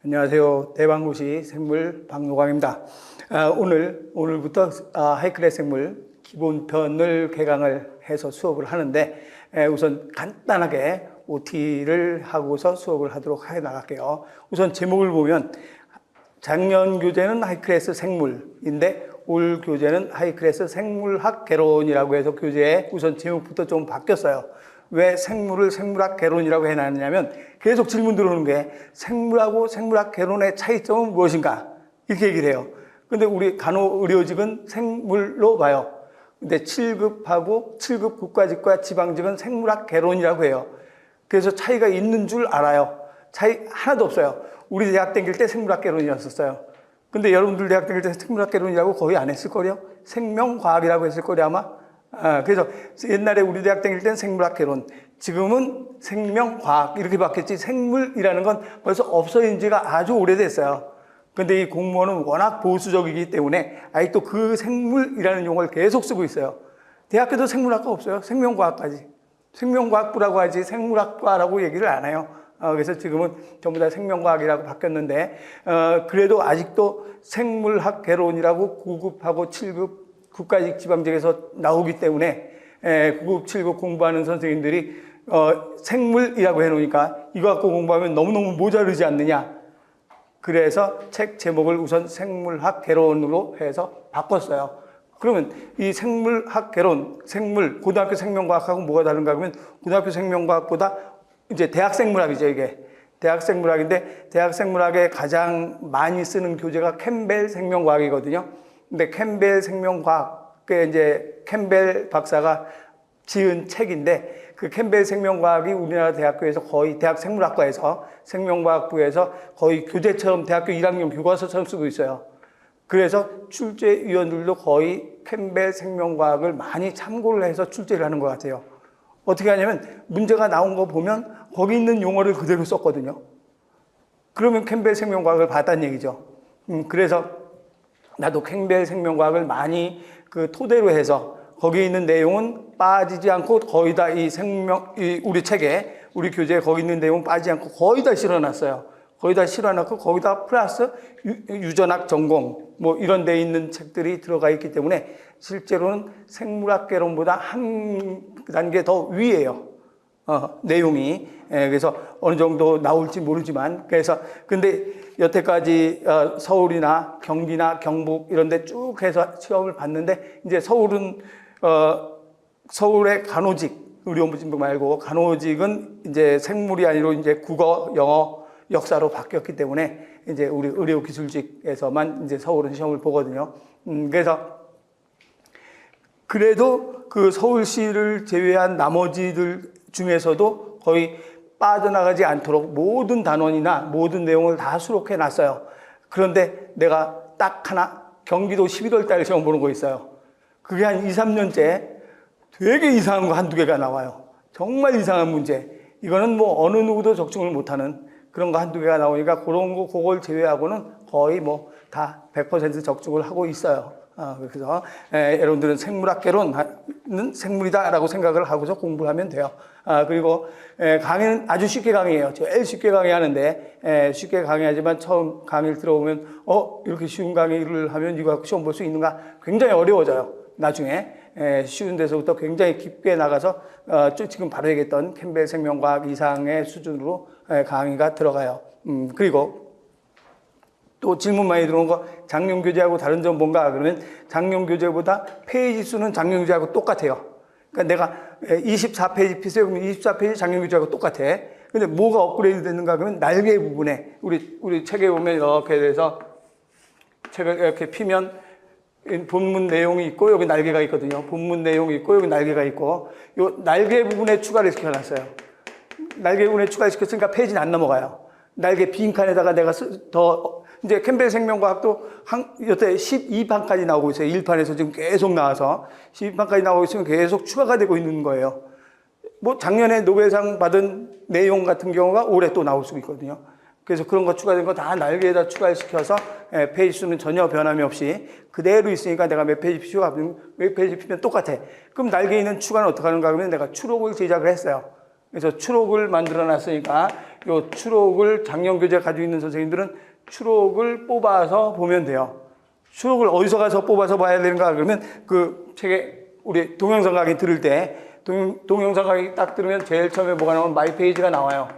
안녕하세요. 대방고시 생물 박노광입니다. 오늘부터 하이클래스 생물 기본편을 개강을 해서 수업을 하는데 우선 간단하게 OT를 하고서 수업을 하도록 해 나갈게요. 우선 제목을 보면 작년 교재는 하이클래스 생물인데 올 교재는 하이클래스 생물학 개론이라고 해서 교재에 우선 제목부터 좀 바뀌었어요. 왜 생물을 생물학 개론이라고 해놨냐면 계속 질문 들어오는 게 생물하고 생물학 개론의 차이점은 무엇인가 이렇게 얘기를 해요. 근데 우리 간호의료직은 생물로 봐요. 근데 7급하고 7급 국가직과 지방직은 생물학 개론이라고 해요. 그래서 차이가 있는 줄 알아요. 차이 하나도 없어요. 우리 대학 다닐 때 생물학 개론이었었어요. 근데 여러분들 대학 다닐 때 생물학 개론이라고 거의 안 했을 거예요. 생명과학이라고 했을 거예요 아마. 그래서 옛날에 우리 대학 다닐 땐 생물학 개론, 지금은 생명과학 이렇게 바뀌었지 생물이라는 건 벌써 없어진 지가 아주 오래됐어요. 근데 이 공무원은 워낙 보수적이기 때문에 아직도 그 생물이라는 용어를 계속 쓰고 있어요. 대학교도 생물학과 없어요. 생명과학까지. 생명과학부라고 하지 생물학과라고 얘기를 안 해요. 그래서 지금은 전부 다 생명과학이라고 바뀌었는데 그래도 아직도 생물학 개론이라고 9급하고 7급 국가직 지방직에서 나오기 때문에 9급, 7급 공부하는 선생님들이 생물이라고 해놓으니까 이거 갖고 공부하면 너무너무 모자르지 않느냐. 그래서 책 제목을 우선 생물학 개론으로 해서 바꿨어요. 그러면 이 생물학 개론, 생물, 고등학교 생명과학하고 뭐가 다른가 하면 고등학교 생명과학보다 이제 대학 생물학이죠, 이게. 대학 생물학인데 대학 생물학에 가장 많이 쓰는 교재가 캠벨 생명과학이거든요. 근데 캠벨 생명과학, 그 이제 캠벨 박사가 지은 책인데 그 캠벨 생명과학이 우리나라 대학교에서 거의 대학 생물학과에서 생명과학부에서 거의 교재처럼 대학교 1학년 교과서처럼 쓰고 있어요. 그래서 출제위원들도 거의 캠벨 생명과학을 많이 참고를 해서 출제를 하는 것 같아요. 어떻게 하냐면 문제가 나온 거 보면 거기 있는 용어를 그대로 썼거든요. 그러면 캠벨 생명과학을 봤다는 얘기죠. 그래서 나도 캠벨 생명과학을 많이 그 토대로 해서 거기 있는 내용은 빠지지 않고 거의 다 우리 책에, 우리 교재에 거기 있는 내용 빠지지 않고 거의 다 실어놨어요. 거의 다 실어놨고 거기다 플러스 유전학 전공 뭐 이런 데 있는 책들이 들어가 있기 때문에 실제로는 생물학 개론보다 한 단계 더 위에요. 내용이. 그래서 어느 정도 나올지 모르지만 근데 여태까지 서울이나 경기나 경북 이런 데 쭉 해서 시험을 봤는데 이제 서울은 서울의 간호직 의료직 말고 간호직은 이제 생물이 아니라 이제 국어, 영어, 역사로 바뀌었기 때문에 이제 우리 의료기술직에서만 이제 서울은 시험을 보거든요. 그래서 그래도 그 서울시를 제외한 나머지들 중에서도 거의 빠져나가지 않도록 모든 단원이나 모든 내용을 다 수록해 놨어요. 그런데 내가 딱 하나 경기도 11월 달에 시험 보는 거 있어요. 그게 한 2, 3년째 되게 이상한 거 한두 개가 나와요. 정말 이상한 문제. 이거는 뭐 어느 누구도 적중을 못하는 그런 거 한두 개가 나오니까 그걸 제외하고는 거의 뭐 다 100% 적중을 하고 있어요. 그래서 여러분들은 생물학 개론은 생물이다라고 생각을 하고서 공부하면 돼요. 그리고 강의는 아주 쉽게 강의해요. 제일 쉽게 강의하는데 쉽게 강의하지만 처음 강의를 들어보면 이렇게 쉬운 강의를 하면 이거 갖고 시험 볼 수 있는가? 굉장히 어려워져요. 나중에 쉬운 데서부터 굉장히 깊게 나가서 지금 바로 얘기했던 캠벨 생명과학 이상의 수준으로 강의가 들어가요. 그리고 또 질문 많이 들어온 거 작년 교재하고 다른 점 뭔가 그러면 작년 교재보다 페이지 수는 작년 교재하고 똑같아요. 그러니까 내가 24페이지 피세요. 그러면 24페이지 작년 교재하고 똑같아. 근데 뭐가 업그레이드 됐는가 그러면 날개 부분에 우리 책에 보면 이렇게 돼서 책을 이렇게 피면 본문 내용이 있고 여기 날개가 있거든요. 본문 내용이 있고 여기 날개가 있고 요 날개 부분에 추가를 시켜놨어요. 날개 부분에 추가를 시켰으니까 페이지는 안 넘어가요. 날개 빈 칸에다가 내가 이제 캠벨 생명과학도 여태 12판까지 나오고 있어요. 1판에서 지금 계속 나와서 12판까지 나오고 있으면 계속 추가가 되고 있는 거예요. 뭐 작년에 노벨상 받은 내용 같은 경우가 올해 또 나올 수 있거든요. 그래서 그런 거 추가된 거 다 날개에다 추가시켜서 페이지 수는 전혀 변함이 없이 그대로 있으니까 내가 몇 페이지 피면 똑같아. 그럼 날개에 있는 추가는 어떻게 하는가 하면 내가 추록을 제작을 했어요. 그래서 추록을 만들어 놨으니까 요 추록을 작년 교재 가지고 있는 선생님들은 추록을 뽑아서 보면 돼요. 추록을 어디서 가서 뽑아서 봐야 되는가 그러면 그 책에 우리 동영상 강의 들을 때 동영상 강의 딱 들으면 제일 처음에 뭐가 나오면 마이 페이지가 나와요.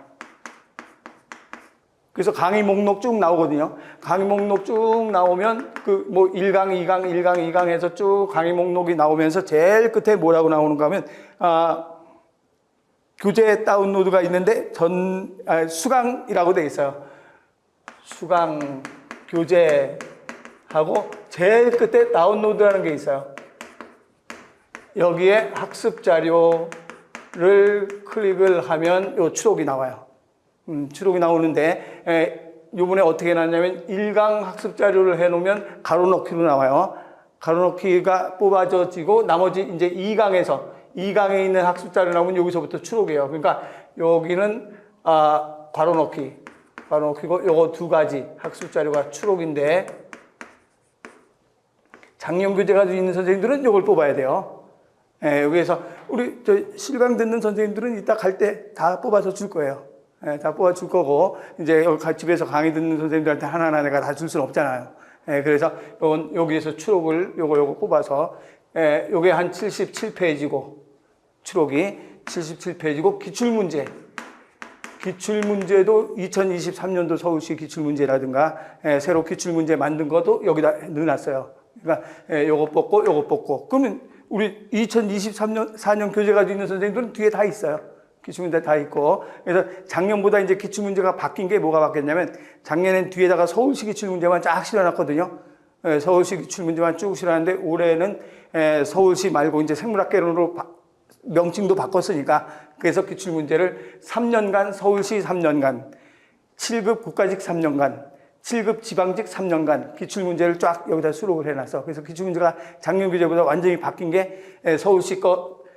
그래서 강의 목록 쭉 나오거든요. 강의 목록 쭉 나오면 그 뭐 1강, 2강, 1강, 2강 해서 쭉 강의 목록이 나오면서 제일 끝에 뭐라고 나오는가 하면 교재 다운로드가 있는데 수강이라고 돼 있어요. 수강 교재하고 제일 끝에 다운로드라는 게 있어요. 여기에 학습 자료를 클릭을 하면 요 추록이 나와요. 추록이 나오는데 요번에 어떻게 나왔냐면 1강 학습 자료를 해놓으면 가로넣기로 나와요. 가로넣기가 뽑아져지고 나머지 이제 2강에 있는 학습 자료 나오면 여기서부터 추록이에요. 그러니까 여기는 가로넣기고 요거 두 가지 학습 자료가 추록인데 작년 교재 가지고 있는 선생님들은 요걸 뽑아야 돼요. 여기에서 우리 실강 듣는 선생님들은 이따 갈 때 다 뽑아서 줄 거예요. 다 뽑아줄 거고, 이제 집에서 강의 듣는 선생님들한테 하나하나 내가 다 줄 수는 없잖아요. 그래서 여기에서 추록을 요거 뽑아서, 요게 한 77페이지고, 추록이 77페이지고, 기출문제도 2023년도 서울시 기출문제라든가, 새로 기출문제 만든 것도 여기다 넣어놨어요. 그러니까, 요거 뽑고. 그러면 우리 4년 교재 가지고 있는 선생님들은 뒤에 다 있어요. 기출문제 다 있고. 그래서 작년보다 이제 기출문제가 바뀐 게 뭐가 바뀌었냐면 작년엔 뒤에다가 서울시 기출문제만 쫙 실어놨거든요. 서울시 기출문제만 쭉 실어놨는데 올해는 서울시 말고 이제 생물학개론으로 명칭도 바꿨으니까 그래서 기출문제를 3년간 서울시 3년간 7급 국가직 3년간 7급 지방직 3년간 기출문제를 쫙 여기다 수록을 해놨어. 그래서 기출문제가 작년 교재보다 완전히 바뀐 게 서울시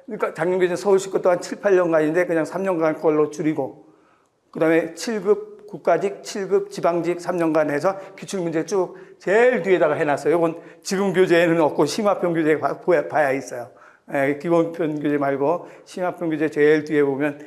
그러니까 작년 교재 서울시 것도 한 7, 8년간인데 그냥 3년간 걸로 줄이고 그 다음에 7급 국가직, 7급 지방직 3년간 해서 기출문제 쭉 제일 뒤에다가 해놨어요. 이건 지금 교재에는 없고 심화편 교재에 봐야 있어요. 기본편 교재 말고 심화편 교재 제일 뒤에 보면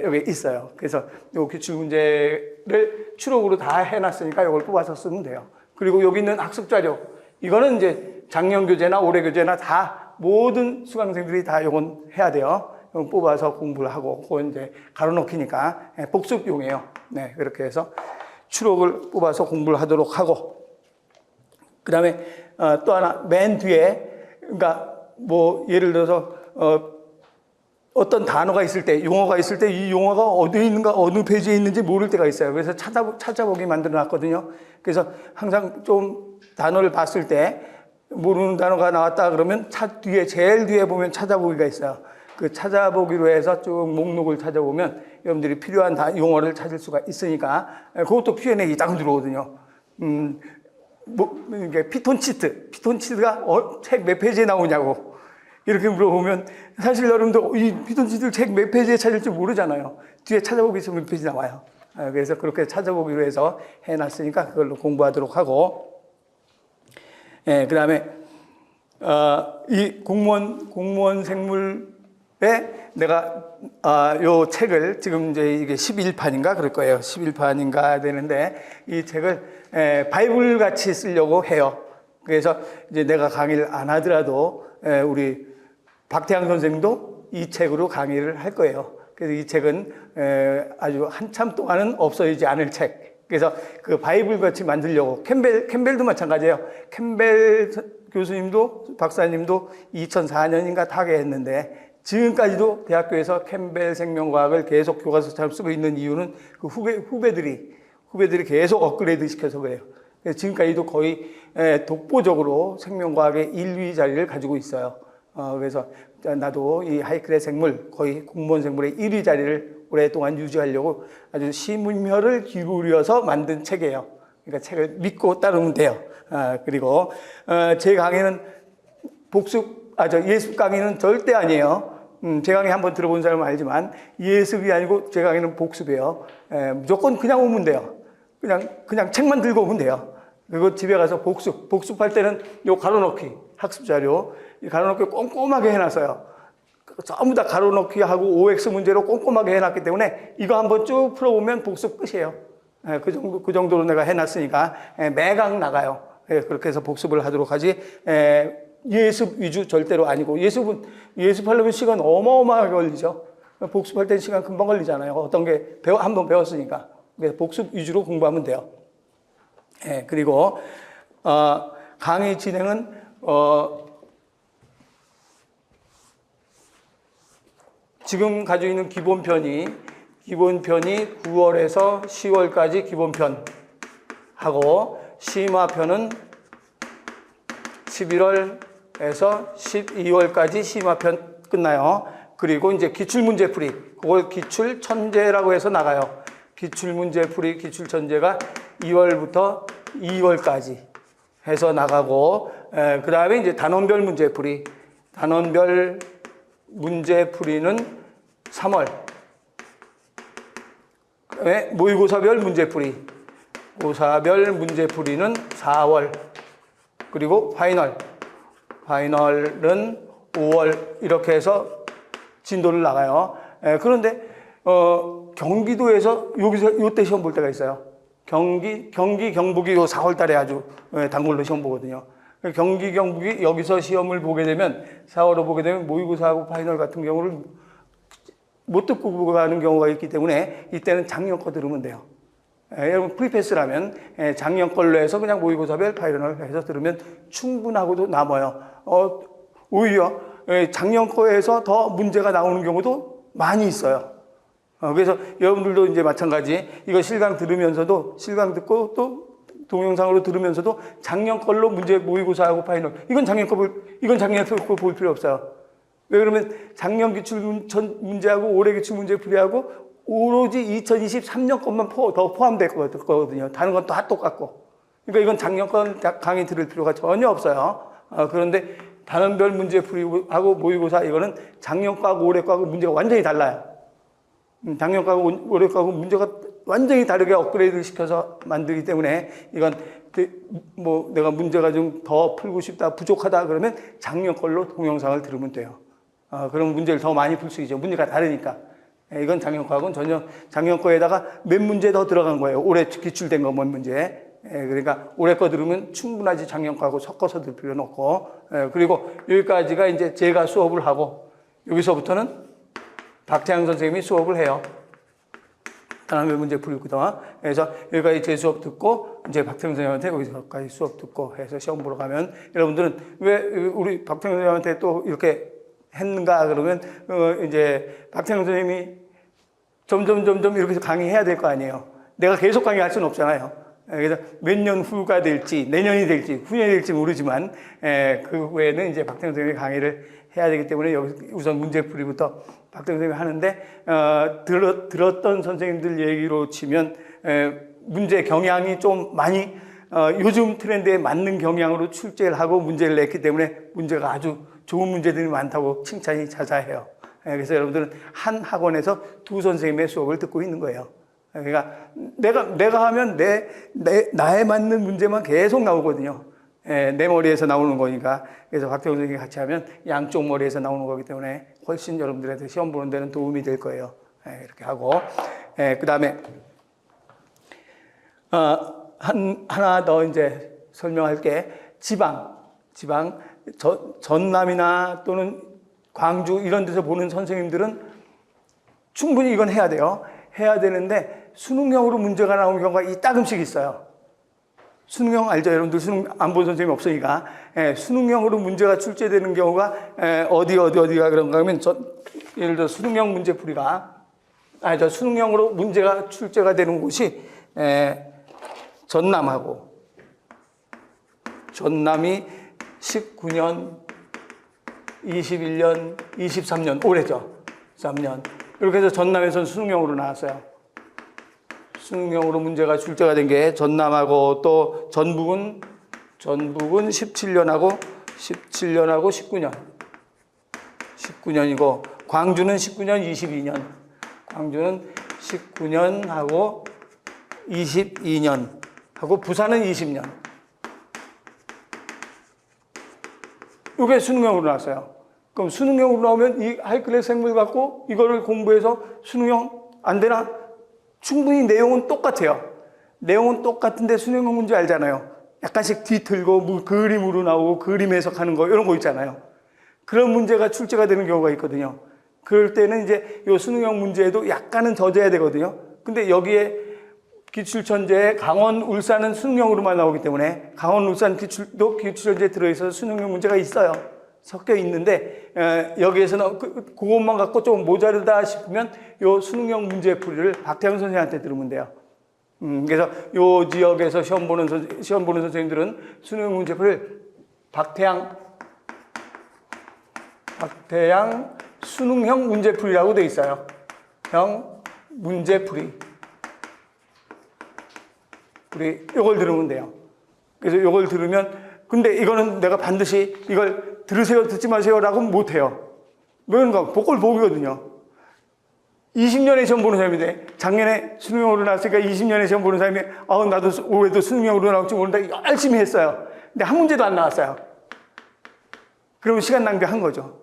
여기 있어요. 그래서 이 기출문제를 추록으로 다 해놨으니까 이걸 뽑아서 쓰면 돼요. 그리고 여기 있는 학습자료 이거는 이제 작년 교재나 올해 교재나 다 모든 수강생들이 다 이건 해야 돼요. 이건 뽑아서 공부를 하고, 그건 이제 가로넣기니까 복습용이에요. 네, 그렇게 해서 추록을 뽑아서 공부를 하도록 하고, 그 다음에 또 하나 맨 뒤에, 그러니까 뭐 예를 들어서 어떤 단어가 있을 때, 용어가 있을 때 이 용어가 어디에 있는가, 어느 페이지에 있는지 모를 때가 있어요. 그래서 찾아보기 만들어 놨거든요. 그래서 항상 좀 단어를 봤을 때 모르는 단어가 나왔다 그러면 제일 뒤에 보면 찾아보기가 있어요. 그 찾아보기로 해서 쭉 목록을 찾아보면 여러분들이 필요한 용어를 찾을 수가 있으니까 그것도 Q&A 딱 들어오거든요. 이게 피톤치드가 책 몇 페이지에 나오냐고 이렇게 물어보면 사실 여러분들 이 피톤치드 책 몇 페이지에 찾을지 모르잖아요. 뒤에 찾아보기 있으면 몇 페이지 나와요. 그래서 그렇게 찾아보기로 해서 해놨으니까 그걸로 공부하도록 하고, 그 다음에, 이 공무원 생물에 내가, 요 책을 지금 이제 이게 11판인가 그럴 거예요. 11판인가 되는데 이 책을 바이블 같이 쓰려고 해요. 그래서 이제 내가 강의를 안 하더라도 우리 박태양 선생도 이 책으로 강의를 할 거예요. 그래서 이 책은 아주 한참 동안은 없어지지 않을 책. 그래서 그 바이블 같이 만들려고 캠벨도 마찬가지예요. 캠벨 교수님도 박사님도 2004년인가 타계했는데 지금까지도 대학교에서 캠벨 생명과학을 계속 교과서처럼 쓰고 있는 이유는 그 후배들이 계속 업그레이드 시켜서 그래요. 그래서 지금까지도 거의 독보적으로 생명과학의 1위 자리를 가지고 있어요. 그래서 나도 이 하이클의 생물, 거의 공무원 생물의 1위 자리를 오랫동안 유지하려고 아주 심혈을 기울여서 만든 책이에요. 그러니까 책을 믿고 따르면 돼요. 그리고 제 강의는 예습 강의는 절대 아니에요. 제 강의 한번 들어본 사람은 알지만 예습이 아니고 제 강의는 복습이에요. 무조건 그냥 오면 돼요. 그냥 책만 들고 오면 돼요. 그리고 집에 가서 복습할 때는 요 가로넣기 학습 자료 이 가로넣기 꼼꼼하게 해놨어요. 전부 다 가로넣기 하고 OX 문제로 꼼꼼하게 해놨기 때문에 이거 한번 쭉 풀어보면 복습 끝이에요. 그 정도로 내가 해놨으니까 매강 나가요. 그렇게 해서 복습을 하도록 하지. 예습 위주 절대로 아니고, 예습하려면 시간 어마어마하게 걸리죠. 복습할 땐 시간 금방 걸리잖아요. 어떤 게 한번 배웠으니까. 그래서 복습 위주로 공부하면 돼요. 그리고 강의 진행은 지금 가지고 있는 기본편이 9월에서 10월까지 기본편 하고, 심화편은 11월에서 12월까지 심화편 끝나요. 그리고 이제 기출문제풀이, 그걸 기출천재라고 해서 나가요. 기출문제풀이, 기출천재가 2월부터 2월까지 해서 나가고, 그 다음에 이제 단원별 문제풀이, 단원별 문제풀이는 3월. 모의고사별 문제풀이, 고사별 문제풀이는 4월. 그리고 파이널은 5월. 이렇게 해서 진도를 나가요. 그런데 경기도에서 요때 시험 볼 때가 있어요. 경북이 요 4월 달에 아주 단골로 시험 보거든요. 경기, 경북이 여기서 시험을 보게 되면, 4월로 보게 되면 모의고사하고 파이널 같은 경우를 못 듣고 가는 경우가 있기 때문에 이때는 작년 거 들으면 돼요. 여러분 프리패스라면 작년 걸로 해서 그냥 모의고사별 파이널 해서 들으면 충분하고도 남아요. 오히려 작년 거에서 더 문제가 나오는 경우도 많이 있어요. 그래서 여러분들도 이제 마찬가지, 이거 실강 들으면서도, 실강 듣고 또 동영상으로 들으면서도 작년 걸로 문제 모의고사하고 파이널, 이건 작년 거 볼 필요 없어요. 왜 그러면 작년 기출 문제하고 올해 기출 문제 풀이하고 오로지 2023년 것만 더 포함될 거거든요. 다른 건 다 똑같고. 그러니까 이건 작년 건 강의 들을 필요가 전혀 없어요. 그런데 단원별 문제 풀이하고 모의고사, 이거는 작년 거하고 올해 거하고 문제가 완전히 달라요. 작년 거하고 올해 거하고 문제가 완전히 다르게 업그레이드 시켜서 만들기 때문에, 이건 뭐 내가 문제가 좀 더 풀고 싶다, 부족하다 그러면 작년 걸로 동영상을 들으면 돼요. 그럼 문제를 더 많이 풀 수 있죠. 문제가 다르니까. 이건 작년 거하고는 전혀, 작년 거에다가 몇 문제 더 들어간 거예요. 올해 기출된 거 몇 문제. 그러니까 올해 거 들으면 충분하지, 작년 거하고 섞어서 들 필요는 없고. 그리고 여기까지가 이제 제가 수업을 하고, 여기서부터는 박태양 선생님이 수업을 해요. 단원별 문제 풀이거든. 그래서 여기까지 제 수업 듣고, 이제 박태영 선생님한테 여기서까지 수업 듣고 해서 시험 보러 가면, 여러분들은 왜 우리 박태영 선생님한테 또 이렇게 했는가 그러면, 이제 박태영 선생님이 점점 이렇게 강의해야 될 거 아니에요. 내가 계속 강의할 수는 없잖아요. 그래서 몇 년 후가 될지, 내년이 될지, 후년이 될지 모르지만, 그 외에는 이제 박태영 선생님이 강의를 해야 되기 때문에 여기 우선 문제풀이부터 박태영 선생님이 하는데, 들었던 선생님들 얘기로 치면, 문제 경향이 좀 많이, 요즘 트렌드에 맞는 경향으로 출제를 하고 문제를 냈기 때문에 문제가 아주 좋은 문제들이 많다고 칭찬이 자자해요. 그래서 여러분들은 한 학원에서 두 선생님의 수업을 듣고 있는 거예요. 그러니까 내가 하면 나에 맞는 문제만 계속 나오거든요. 내 머리에서 나오는 거니까. 그래서 박태훈 선생님이 같이 하면 양쪽 머리에서 나오는 거기 때문에 훨씬 여러분들한테 시험 보는 데는 도움이 될 거예요. 이렇게 하고, 그 다음에 하나 더 이제 설명할게. 지방 전남이나 또는 광주 이런 데서 보는 선생님들은 충분히 이건 해야 돼요. 해야 되는데 수능형으로 문제가 나오는 경우가 이따금씩 있어요. 수능형 알죠? 여러분들 수능 안 본 선생님이 없으니까. 수능형으로 문제가 출제되는 경우가 어디가 그런가 하면, 예를 들어 수능형 문제풀이가, 수능형으로 문제가 출제가 되는 곳이 전남이 19년, 21년, 23년, 올해죠. 3년. 이렇게 해서 전남에서는 수능형으로 나왔어요. 수능형으로 문제가 출제가 된 게 전남하고, 또 전북은 17년하고 19년. 19년이고, 광주는 19년, 22년. 광주는 19년하고 22년. 하고, 부산은 20년. 이게 수능형으로 나왔어요. 그럼 수능형으로 나오면 이 하이클래스 생물 갖고 이거를 공부해서 수능형 안 되나? 충분히 내용은 똑같아요. 내용은 똑같은데 수능형 문제 알잖아요. 약간씩 뒤틀고 뭐 그림으로 나오고 그림 해석하는 거 이런 거 있잖아요. 그런 문제가 출제가 되는 경우가 있거든요. 그럴 때는 이제 요 수능형 문제에도 약간은 젖어야 되거든요. 근데 여기에 기출천재에 강원, 울산은 수능형으로만 나오기 때문에 강원, 울산 기출도 기출천재에 들어있어서 수능형 문제가 있어요. 섞여 있는데 여기에서는 그것만 갖고 좀 모자르다 싶으면 요 수능형 문제풀이를 박태영 선생님한테 들으면 돼요. 그래서 요 지역에서 시험 보는 선생님들은 수능 문제풀이를 박태양 수능형 문제풀이라고 돼 있어요. 형 문제풀이. 우리 요걸 들으면 돼요. 그래서 요걸 들으면 근데 이거는 내가 반드시 이걸 들으세요, 듣지 마세요라고 못 해요. 왜냐면 복골복이거든요. 20년에 시험 보는 사람인데 작년에 수능형으로 나왔으니까 20년에 시험 보는 사람이 나도 올해도 수능형으로 나올지 모른다 열심히 했어요. 근데 한 문제도 안 나왔어요. 그러면 시간 낭비한 거죠.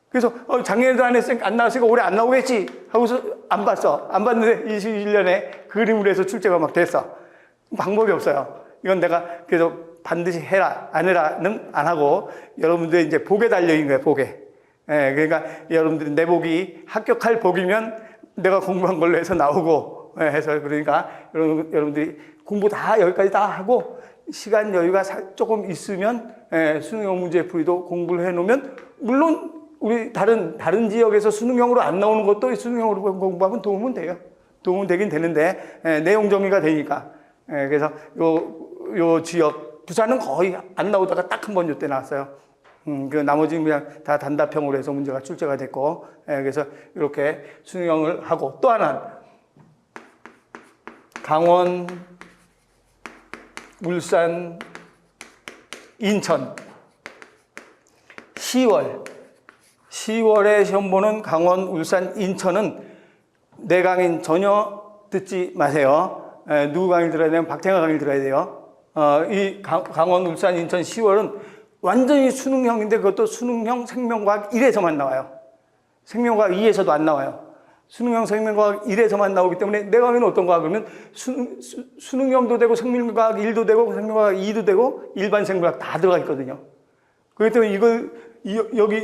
그래서 작년에도 안 했으니까 안 나왔으니까 올해 안 나오겠지 하고서 안 봤어. 안 봤는데 21년에 그림으로 해서 출제가 막 됐어. 방법이 없어요. 이건 내가 그래서 반드시 해라 안 해라는 안 하고 여러분들 이제 복에 달려있는 거예요. 복에. 그러니까 여러분들이 내 복이 합격할 복이면 내가 공부한 걸로 해서 나오고 해서 그러니까 여러분들이 공부 다 여기까지 다 하고 시간 여유가 조금 있으면 수능형 문제 풀이도 공부를 해놓으면 물론 우리 다른 지역에서 수능형으로 안 나오는 것도 수능형으로 공부하면 도움은 돼요. 도움은 되긴 되는데 내용 정리가 되니까. 그래서 요 지역 부산은 거의 안 나오다가 딱 한 번 요때 나왔어요. 그 나머지는 그냥 다 단답형으로 해서 문제가 출제가 됐고, 그래서 이렇게 수능형을 하고 또 하나 강원, 울산, 인천 10월에 시험 보는 강원, 울산, 인천은 내 강의 전혀 듣지 마세요. 누구 강의를 들어야 되면 박태가 강의를 들어야 돼요. 이 강원, 울산, 인천 10월은 완전히 수능형인데 그것도 수능형 생명과학 1에서만 나와요. 생명과학 2에서도 안 나와요. 수능형 생명과학 1에서만 나오기 때문에 내 강의는 어떤가 그러면 수능형도 되고 생명과학 1도 되고 생명과학 2도 되고 일반 생물학 다 들어가 있거든요. 그렇기 때문에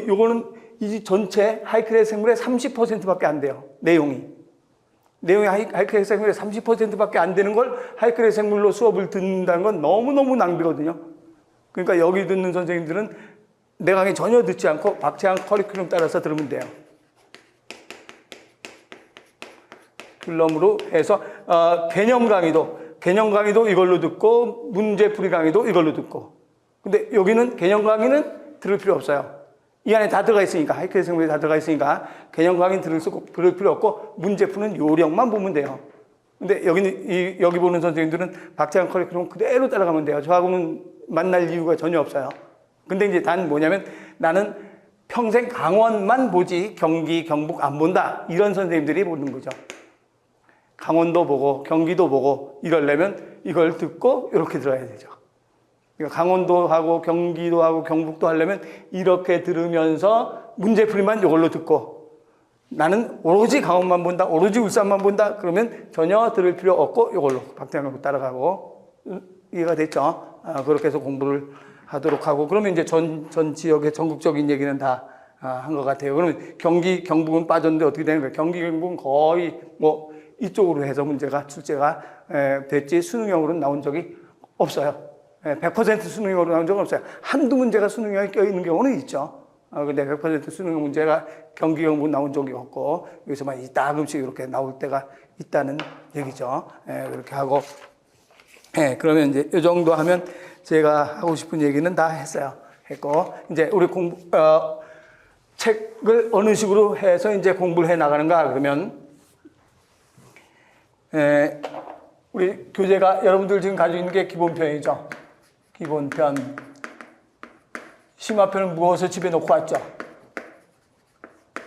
요거는 이 전체 하이클래스 생물의 30%밖에 안 돼요. 내용이 하이클래스 생물의 30%밖에 안 되는 걸 하이클래스 생물로 수업을 듣는다는 건 너무너무 낭비거든요. 그러니까 여기 듣는 선생님들은 내 강의 전혀 듣지 않고 박태양 커리큘럼 따라서 들으면 돼요. 필름으로 해서 개념 강의도 이걸로 듣고 문제풀이 강의도 이걸로 듣고. 근데 여기는 개념 강의는 들을 필요 없어요. 이 안에 다 들어가 있으니까 하이클래스 생물이 다 들어가 있으니까 개념 강의는 들을 필요 없고 문제푸는 요령만 보면 돼요. 근데 여기 보는 선생님들은 박태양 커리큘럼 그대로 따라가면 돼요. 저하고는 만날 이유가 전혀 없어요. 근데 이제 단 뭐냐면 나는 평생 강원만 보지 경기, 경북 안 본다. 이런 선생님들이 보는 거죠. 강원도 보고 경기도 보고 이러려면 이걸 듣고 이렇게 들어야 되죠. 그러니까 강원도 하고 경기도 하고 경북도 하려면 이렇게 들으면서 문제풀이만 이걸로 듣고 나는 오로지 강원만 본다, 오로지 울산만 본다. 그러면 전혀 들을 필요 없고 이걸로 박태양으로 따라가고 이해가 됐죠? 그렇게 해서 공부를 하도록 하고 그러면 이제 전 지역의 전국적인 얘기는 다 한 것 같아요. 그러면 경기, 경북은 빠졌는데 어떻게 되는 거예요? 경기, 경북은 거의 뭐 이쪽으로 해서 문제가 출제가 됐지 수능형으로는 나온 적이 없어요. 100% 수능형으로 나온 적은 없어요. 한두 문제가 수능형에 껴있는 경우는 있죠. 근데 100% 수능형 문제가 경기, 경북 나온 적이 없고 여기서만 이따금씩 이렇게 나올 때가 있다는 얘기죠. 그렇게 하고 그러면 이제 이 정도 하면 제가 하고 싶은 얘기는 다 했고 이제 우리 책을 어느 식으로 해서 이제 공부를 해 나가는가 그러면 우리 교재가 여러분들 지금 가지고 있는 게 기본편이죠. 기본편. 심화편은 무엇을 집에 놓고 왔죠?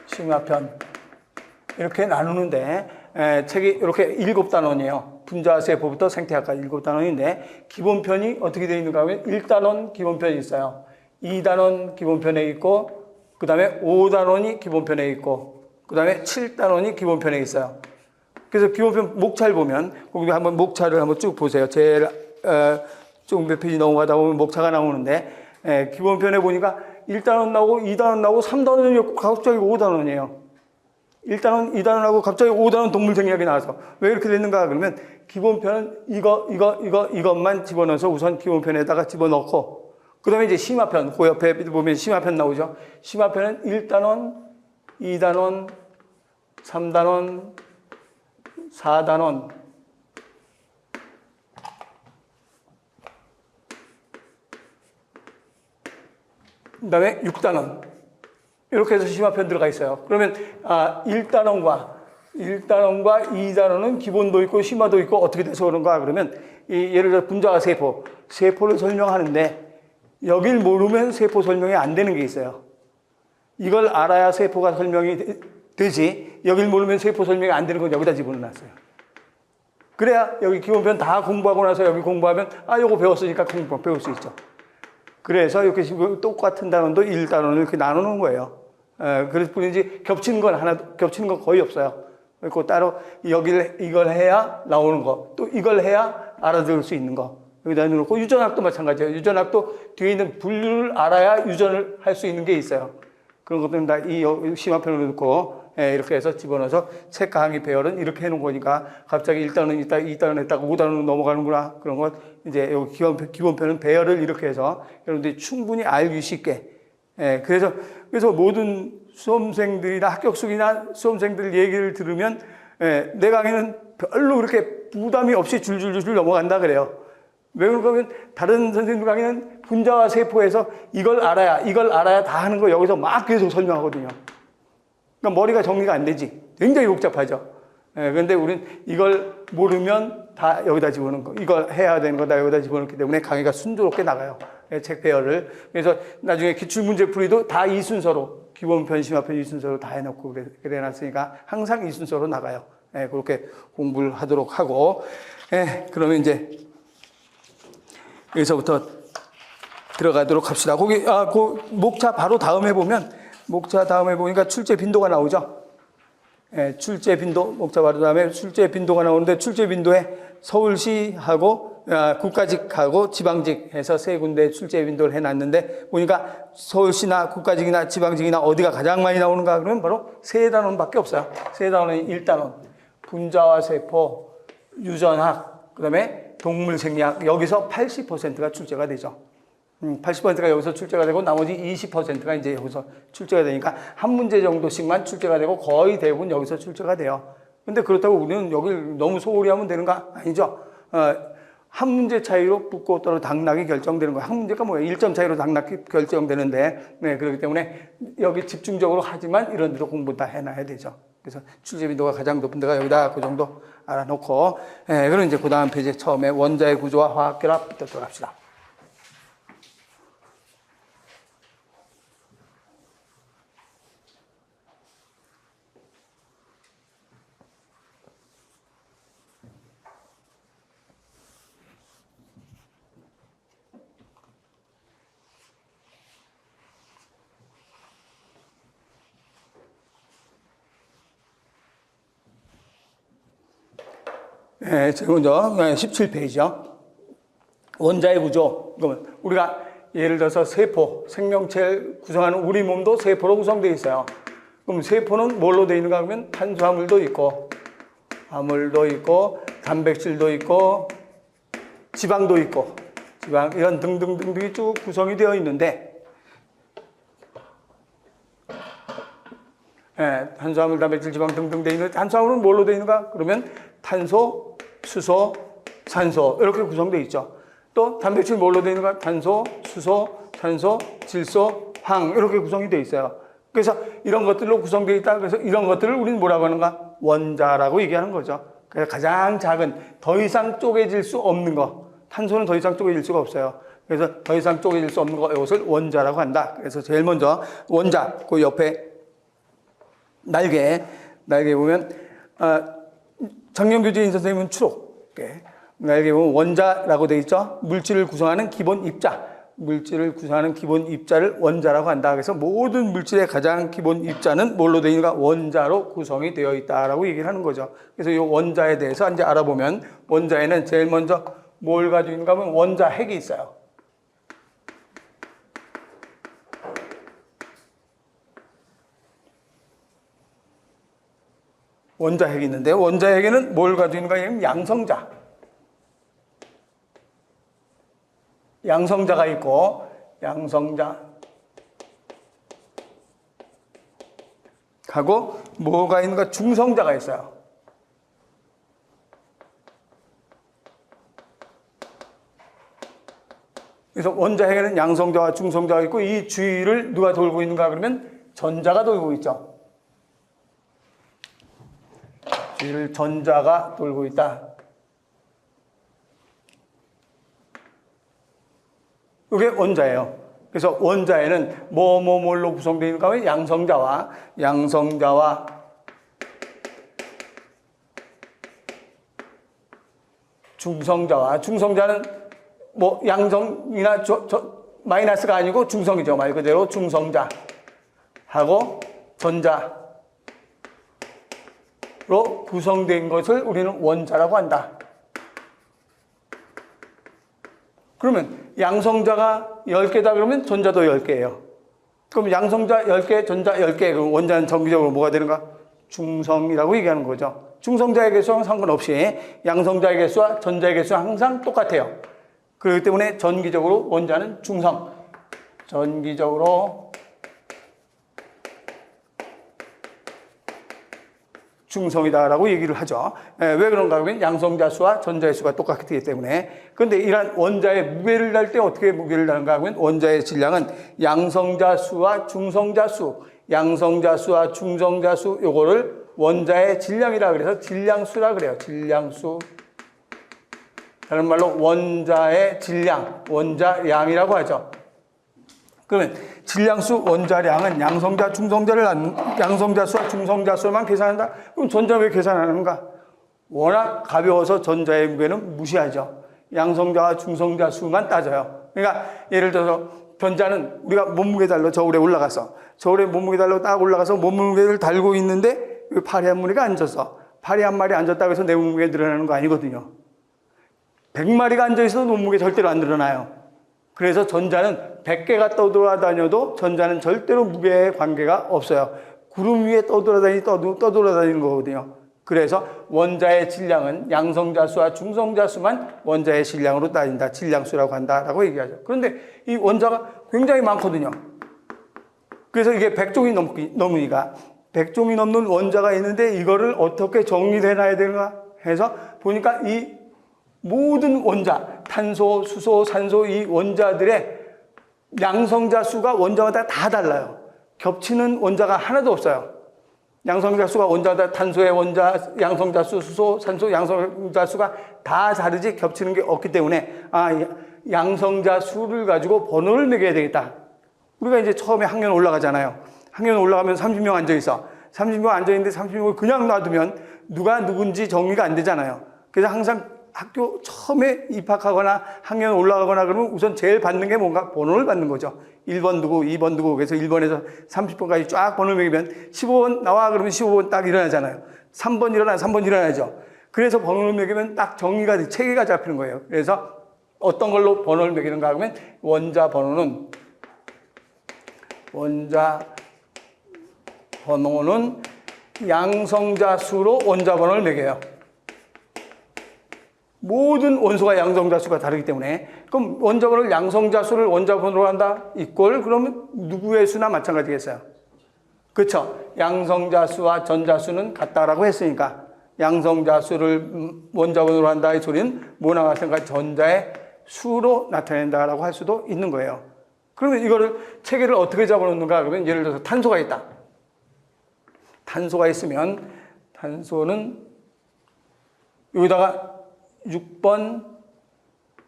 심화편. 이렇게 나누는데 책이 이렇게 7단원이에요. 분자세포부터 생태학까지 7단원인데 기본편이 어떻게 되어 있는가 하면 1단원 기본편이 있어요. 2단원 기본편에 있고 그 다음에 5단원이 기본편에 있고, 그 다음에 7단원이 기본편에 있어요. 그래서 기본편 목차를 보면, 거기 한번 목차를 한번 쭉 보세요. 제일, 좀 몇 페이지 넘어가다 보면 목차가 나오는데, 기본편에 보니까 1단원 나오고, 2단원 나오고, 3단원이 갑자기 5단원이에요. 1단원, 2단원하고 갑자기 5단원 동물생략이 나와서 왜 이렇게 됐는가 그러면 기본편은 이것만 집어넣어서 우선 기본편에다가 집어넣고 그 다음에 이제 심화편, 그 옆에 보면 심화편 나오죠. 심화편은 1단원, 2단원, 3단원, 4단원, 그 다음에 6단원. 이렇게 해서 심화편 들어가 있어요. 그러면 1단원과 2단원은 기본도 있고 심화도 있고 어떻게 돼서 그런가 그러면 예를 들어 분자와 세포를 설명하는데 여길 모르면 세포 설명이 안 되는 게 있어요. 이걸 알아야 세포가 설명이 되지 여길 모르면 세포 설명이 안 되는 건 여기다 집어넣었어요. 그래야 여기 기본편 다 공부하고 나서 여기 공부하면 요거 배웠으니까 배울 수 있죠. 그래서 이렇게 똑같은 단원도 1단원을 이렇게 나누는 거예요. 그래서 뿐이지 겹치는 건 거의 없어요. 그리고 따로 이걸 해야 나오는 거, 또 이걸 해야 알아들을 수 있는 거. 여기다 넣고 유전학도 마찬가지예요. 유전학도 뒤에 있는 분류를 알아야 유전을 할 수 있는 게 있어요. 그런 것들은 다 이 심화편으로 넣고 이렇게 해서 집어넣어서 책 강의 배열은 이렇게 해놓은 거니까 갑자기 1단원 있다, 2단원 했다가 5단원으로 넘어가는구나. 그런 것 이제 여기 기본편은 배열을 이렇게 해서 여러분들이 충분히 알기 쉽게. 그래서 모든 수험생들이나 합격수이나 수험생들 얘기를 들으면 내 강의는 별로 그렇게 부담이 없이 줄줄줄 넘어간다 그래요. 왜 그런가 하면 다른 선생님들 강의는 분자와 세포에서 이걸 알아야 다 하는 거 여기서 막 계속 설명하거든요. 그러니까 머리가 정리가 안 되지. 굉장히 복잡하죠. 그런데 우리는 이걸 모르면 다 여기다 집어넣는 거. 이걸 해야 되는 거 다 여기다 집어넣기 때문에 강의가 순조롭게 나가요. 책 배열을. 그래서 나중에 기출문제풀이도 다 이 순서로, 기본편, 심화편 이 순서로 다 해놓고 그래 놨으니까 항상 이 순서로 나가요. 그렇게 공부를 하도록 하고. 그러면 이제 여기서부터 들어가도록 합시다. 거기, 그 목차 바로 다음에 보니까 출제 빈도가 나오죠. 출제 빈도, 목차 바로 다음에 출제 빈도가 나오는데 출제 빈도에 서울시하고 국가직하고 지방직 해서 세 군데 출제 빈도를 해놨는데 보니까 서울시나 국가직이나 지방직이나 어디가 가장 많이 나오는가 그러면 바로 세 단원밖에 없어요. 세 단원은 1단원, 분자와 세포, 유전학, 그 다음에 동물생리학 여기서 80%가 출제가 되죠. 80%가 여기서 출제가 되고 나머지 20%가 이제 여기서 출제가 되니까 한 문제 정도씩만 출제가 되고 거의 대부분 여기서 출제가 돼요. 근데 그렇다고 우리는 여기를 너무 소홀히 하면 되는 거 아니죠. 한 문제 차이로 붙고 떨어 당락이 결정되는 거예요. 한 문제가 뭐예요? 1점 차이로 당락이 결정되는데, 그렇기 때문에 여기 집중적으로 하지만 이런 데도 공부 다 해놔야 되죠. 그래서 출제 빈도가 가장 높은 데가 여기다 그 정도 알아놓고, 그럼 이제 그 다음 페이지 처음에 원자의 구조와 화학 결합부터 들어갑시다. 제가 먼저 17페이지요. 원자의 구조. 그러면 우리가 예를 들어서 세포, 생명체를 구성하는 우리 몸도 세포로 구성되어 있어요. 그럼 세포는 뭘로 되어 있는가 하면 탄수화물도 있고, 화물도 있고, 단백질도 있고, 지방도 있고, 지방 이런 등등등등이 쭉 구성이 되어 있는데, 탄수화물, 단백질, 지방 등등 되어 있는데 탄수화물은 뭘로 되어 있는가? 그러면 탄소, 수소, 산소 이렇게 구성되어 있죠. 또 단백질 뭘로 되어 있는가? 탄소, 수소, 산소, 질소, 황 이렇게 구성이 되어 있어요. 그래서 이런 것들로 구성되어 있다. 그래서 이런 것들을 우리는 뭐라고 하는가? 원자라고 얘기하는 거죠. 그래서 가장 작은 더 이상 쪼개질 수 없는 거. 탄소는 더 이상 쪼개질 수가 없어요. 그래서 더 이상 쪼개질 수 없는 거 이것을 원자라고 한다. 그래서 제일 먼저 원자 그 옆에 날개 보면 정년교재인 선생님은 추록 날개 보면 원자라고 되어 있죠. 물질을 구성하는 기본 입자 물질을 구성하는 기본 입자를 원자라고 한다. 그래서 모든 물질의 가장 기본 입자는 뭘로 되어 있는가? 원자로 구성이 되어 있다라고 얘기를 하는 거죠. 그래서 이 원자에 대해서 이제 알아보면 원자에는 제일 먼저 뭘 가지고 있는가 하면 원자 핵이 있어요. 원자 핵이 있는데 원자 핵에는 뭘 가지고 있는가 하면 양성자. 양성자가 있고 양성자 하고 뭐가 있는가? 중성자가 있어요. 그래서 원자 핵에는 양성자와 중성자가 있고 이 주위를 누가 돌고 있는가 그러면 전자가 돌고 있죠. 주위를 전자가 돌고 있다. 이게 원자예요. 그래서 원자에는 뭘로 구성되어 있는가 하면 양성자와 중성자는 뭐 양성이나 마이너스가 아니고 중성이죠. 말 그대로 중성자하고 전자로 구성된 것을 우리는 원자라고 한다. 그러면 양성자가 10개다 그러면 전자도 10개예요. 그럼 양성자 10개, 전자 10개. 그럼 원자는 정기적으로 뭐가 되는가? 중성이라고 얘기하는 거죠. 중성자의 개수와 상관없이 양성자의 개수와 전자의 개수는 항상 똑같아요. 그렇기 때문에 전기적으로 원자는 중성. 전기적으로 중성이다라고 얘기를 하죠. 왜 그런가 하면 양성자 수와 전자의 수가 똑같기 때문에. 그런데 이러한 원자의 무게를 달 때 어떻게 무게를 다는가 하면 원자의 질량은 양성자 수와 중성자 수, 양성자 수와 중성자 수 요거를 원자의 질량이라 그래서 질량수라 그래요. 질량수. 다른 말로 원자의 질량, 원자량이라고 하죠. 그러면 질량수, 원자량은 양성자, 양성자 수와 중성자 수만 계산한다? 그럼 전자 왜 계산 안 하는가? 워낙 가벼워서 전자의 무게는 무시하죠. 양성자와 중성자 수만 따져요. 그러니까 예를 들어서 전자는 우리가 몸무게 달러 저울에 올라가서 저울에 몸무게 달러 딱 올라가서 몸무게를 달고 있는데 팔이 한 마리가 앉았어. 팔이 한 마리 앉았다고 해서 내 몸무게 늘어나는 거 아니거든요. 100마리가 앉아있어도 몸무게 절대로 안 늘어나요. 그래서 전자는 100개가 떠돌아다녀도 전자는 절대로 무게에 관계가 없어요. 구름 위에 떠돌아다니는 거거든요. 그래서 원자의 질량은 양성자 수와 중성자 수만 원자의 질량으로 따진다. 질량수라고 한다라고 얘기하죠. 그런데 이 원자가 굉장히 많거든요. 그래서 이게 100종이 넘으니까 100종이 넘는 원자가 있는데 이거를 어떻게 정리해놔야 되는가 해서 보니까 이 모든 원자, 탄소, 수소, 산소 이 원자들의 양성자 수가 원자마다 다 달라요. 겹치는 원자가 하나도 없어요. 양성자 수가 원자마다 탄소의 원자, 양성자 수, 수소, 산소, 양성자 수가 다 다르지 겹치는 게 없기 때문에 양성자 수를 가지고 번호를 매겨야 되겠다. 우리가 이제 처음에 학년 올라가잖아요. 학년 올라가면 30명 앉아있어. 30명 앉아있는데 30명을 그냥 놔두면 누가 누군지 정리가 안 되잖아요. 그래서 항상 학교 처음에 입학하거나 학년 올라가거나 그러면 우선 제일 받는 게 뭔가 번호를 받는 거죠. 1번 누구, 2번 누구. 그래서 1번에서 30번까지 쫙 번호를 매기면 15번 나와 그러면 15번 딱 일어나잖아요. 3번 일어나, 3번 일어나죠. 그래서 번호를 매기면 딱 정리가 돼, 체계가 잡히는 거예요. 그래서 어떤 걸로 번호를 매기는가 하면 원자 번호는 양성자 수로 원자 번호를 매겨요. 모든 원소가 양성자 수가 다르기 때문에 그럼 원자 번호를 양성자 수를 원자 번호로 한다? 그러면 누구의 수나 마찬가지겠어요. 그렇죠? 양성자 수와 전자 수는 같다라고 했으니까 양성자 수를 원자 번호로 한다 이 소리는 뭐 나왔으니까 전자의 수로 나타낸다라고 할 수도 있는 거예요. 그러면 이거를 체계를 어떻게 잡아놓는가 그러면 예를 들어서 탄소가 있다. 탄소가 있으면 탄소는 여기다가 6번,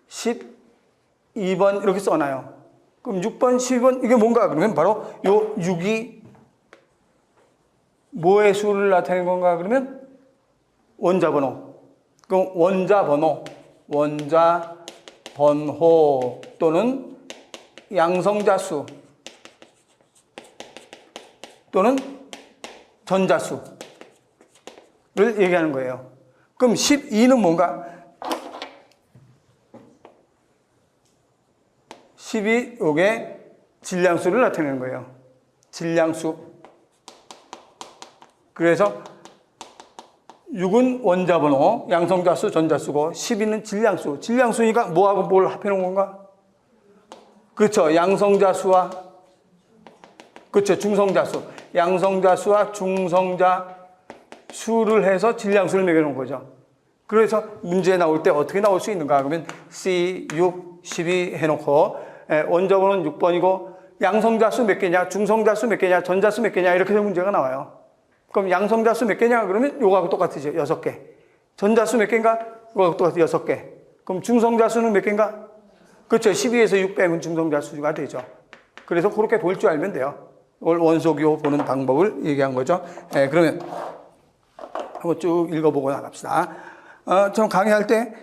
12번 이렇게 써놔요. 그럼 6번, 12번 이게 뭔가 그러면 바로 요 6이 뭐의 수를 나타내는 건가 그러면 원자 번호. 그럼 원자 번호 또는 양성자수 또는 전자수를 얘기하는 거예요. 그럼 12는 뭔가? 12, 요게 질량수를 나타내는 거예요. 질량수. 그래서 6은 원자번호, 양성자수, 전자수고 12는 질량수. 질량수니까 뭐하고 뭘 합해놓은 건가? 그렇죠. 양성자수와 그렇죠. 중성자수. 양성자수와 중성자수를 해서 질량수를 매겨놓은 거죠. 그래서 문제 나올 때 어떻게 나올 수 있는가? 그러면 C, 6, 12 해놓고 원자번호는 6번이고 양성자수 몇 개냐? 중성자수 몇 개냐? 전자수 몇 개냐? 이렇게 해서 문제가 나와요. 그럼 양성자수 몇 개냐? 그러면 요거하고 똑같으죠. 6개. 전자수 몇 개인가? 요거하고 똑같이 6개. 그럼 중성자수는 몇 개인가? 그렇죠. 12에서 6 빼면 중성자수가 되죠. 그래서 그렇게 볼 줄 알면 돼요. 이걸 원소기호 보는 방법을 얘기한 거죠. 그러면 한번 쭉 읽어보고 나갑시다. 좀 강의할 때,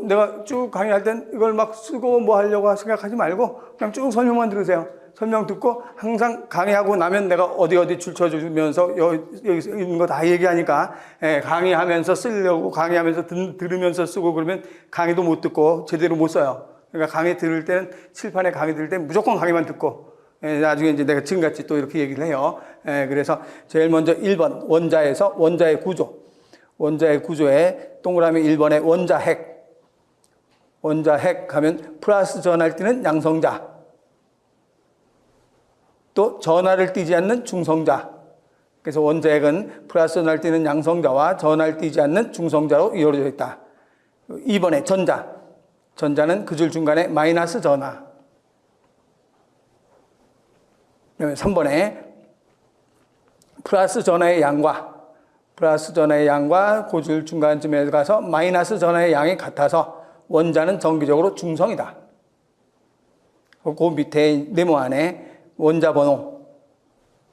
내가 쭉 강의할 땐 이걸 막 쓰고 뭐 하려고 생각하지 말고 그냥 쭉 설명만 들으세요. 설명 듣고 항상 강의하고 나면 내가 어디 줄 쳐주면서 여기 있는 거 다 얘기하니까 강의하면서 쓰려고 강의하면서 들으면서 쓰고 그러면 강의도 못 듣고 제대로 못 써요. 그러니까 강의 들을 때는 칠판에 강의 들을 때는 무조건 강의만 듣고 나중에 이제 내가 지금같이 또 이렇게 얘기를 해요. 그래서 제일 먼저 1번 원자에서 원자의 구조. 원자의 구조에 동그라미 1번에 원자핵. 원자핵 하면 플러스 전하를 띠는 양성자. 또 전하를 띠지 않는 중성자. 그래서 원자핵은 플러스 전하를 띠는 양성자와 전하를 띠지 않는 중성자로 이루어져 있다. 2번에 전자. 전자는 그 줄 중간에 마이너스 전하. 3번에 플러스 전하의 양과 플러스 전하의 양과 그 줄 중간쯤에 가서 마이너스 전하의 양이 같아서 원자는 정기적으로 중성이다. 그 밑에 네모 안에 원자번호.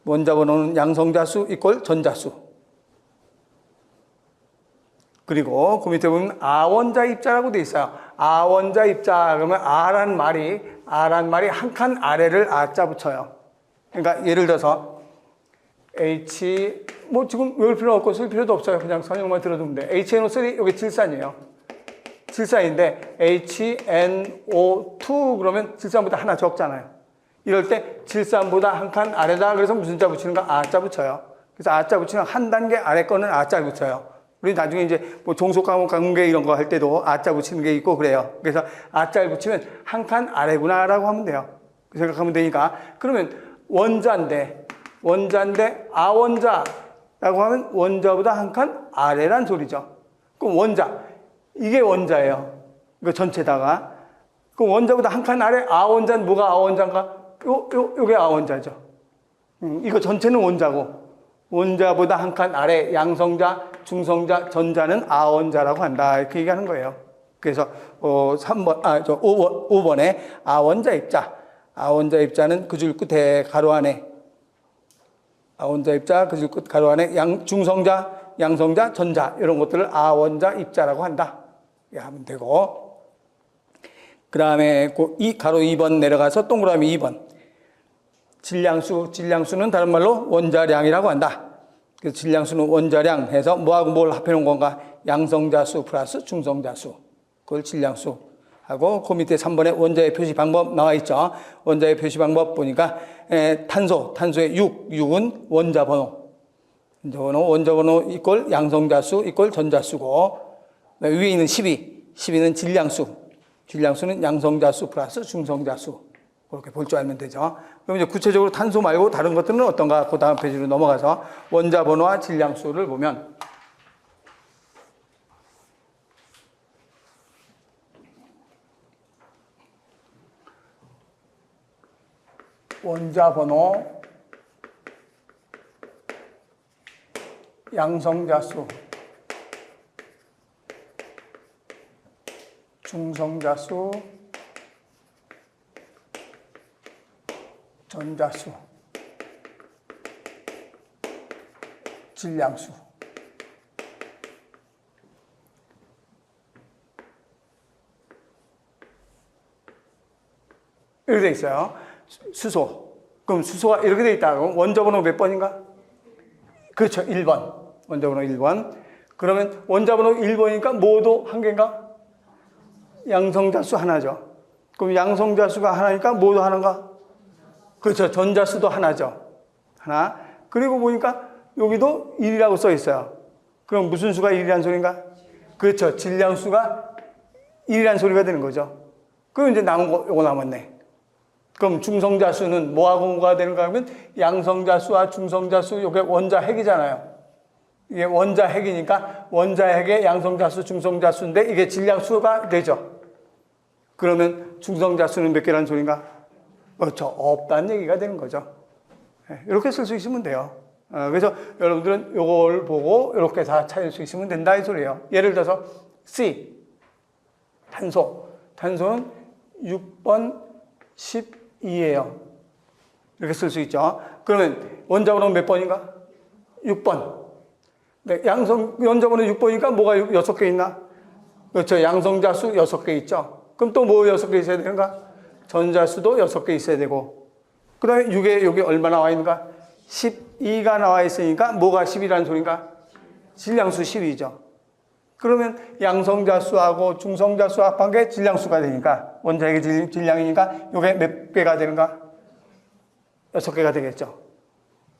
원자번호는 양성자수 이꼴 전자수. 그리고 그 밑에 보면 아원자 입자라고 돼 있어요. 아원자 입자 그러면 아란 말이 한 칸 아래를 아자 붙여요. 그러니까 예를 들어서 H 뭐 지금 외울 필요 없고 쓸 필요도 없어요. 그냥 설명만 들어두면 돼. HNO3 여기 질산이에요. 질산인데 HNO2 그러면 질산보다 하나 적잖아요. 이럴 때 질산보다 한 칸 아래다 그래서 무슨 자 붙이는가? 아자 붙여요. 그래서 아자 붙이면 한 단계 아래 거는 아자 붙여요. 우리 나중에 이제 뭐 종속 과목 관계 이런 거 할 때도 아자 붙이는 게 있고 그래요. 그래서 아자를 붙이면 한 칸 아래구나라고 하면 돼요. 그 생각하면 되니까 그러면 원자인데 아원자라고 하면 원자보다 한 칸 아래란 소리죠. 그럼 원자 이게 원자예요. 이거 전체다가 그럼 원자보다 한 칸 아래 아원자는 뭐가 아원자인가? 요게 아원자죠. 이거 전체는 원자고 원자보다 한 칸 아래 양성자, 중성자, 전자는 아원자라고 한다. 이렇게 얘기하는 거예요. 그래서 5번에 아원자 입자. 아원자 입자는 그 줄 끝에 가로 안에 아원자 입자 그 줄 끝 가로 안에 중성자, 양성자, 전자 이런 것들을 아원자 입자라고 한다. 이렇게 하면 되고 그 다음에 이 가로 2번 내려가서 동그라미 2번 질량수는 다른 말로 원자량이라고 한다. 그래서 질량수는 원자량 해서 뭐하고 뭘 합해놓은 건가? 양성자수 플러스 중성자수. 그걸 질량수. 하고 그 밑에 3번에 원자의 표시 방법 나와 있죠. 원자의 표시 방법 보니까 탄소의 6은 원자번호. 원자번호 이꼴 양성자수 이꼴 전자수고 위에 있는 12는 질량수. 질량수는 양성자수 플러스 중성자수. 그렇게 볼 줄 알면 되죠. 그럼 이제 구체적으로 탄소 말고 다른 것들은 어떤가? 그 다음 페이지로 넘어가서 원자 번호와 질량수를 보면 원자 번호, 양성자수, 중성자수, 전자수, 질량수. 이렇게 돼 있어요. 수소. 그럼 수소가 이렇게 돼 있다. 그럼 원자번호 몇 번인가? 그렇죠. 1번. 원자번호 1번. 그러면 원자번호 1번이니까 뭐도 한 개인가? 양성자수 하나죠. 그럼 양성자수가 하나니까 뭐도 하나인가? 그렇죠. 전자수도 하나죠. 하나. 그리고 보니까 여기도 1이라고 써 있어요. 그럼 무슨 수가 1이라는 소리인가? 그렇죠. 질량수가 1이라는 소리가 되는 거죠. 그럼 이제 남은 거, 요거 남았네. 그럼 중성자수는 뭐하고 뭐가 되는가 하면 양성자수와 중성자수, 요게 원자핵이잖아요. 이게 원자핵이니까 원자핵의 양성자수, 중성자수인데 이게 질량수가 되죠. 그러면 중성자수는 몇 개라는 소린가? 그렇죠. 없다는 얘기가 되는 거죠. 이렇게 쓸 수 있으면 돼요. 그래서 여러분들은 이걸 보고 이렇게 다 찾을 수 있으면 된다 이 소리예요. 예를 들어서 C, 탄소. 탄소는 6번 12예요. 이렇게 쓸 수 있죠. 그러면 원자번호 몇 번인가? 6번. 네, 원자번호 6번이니까 뭐가 6개 있나? 그렇죠. 양성자수 6개 있죠. 그럼 또 뭐 6개 있어야 되는가? 전자수도 6개 있어야 되고. 그 다음에 6에 여기 얼마 나와 있는가? 12가 나와 있으니까 뭐가 10이라는 소린가? 질량수 10이죠. 그러면 양성자수하고 중성자수 합한 게 질량수가 되니까, 원자핵의 질량이니까 이게 몇 개가 되는가? 6개가 되겠죠.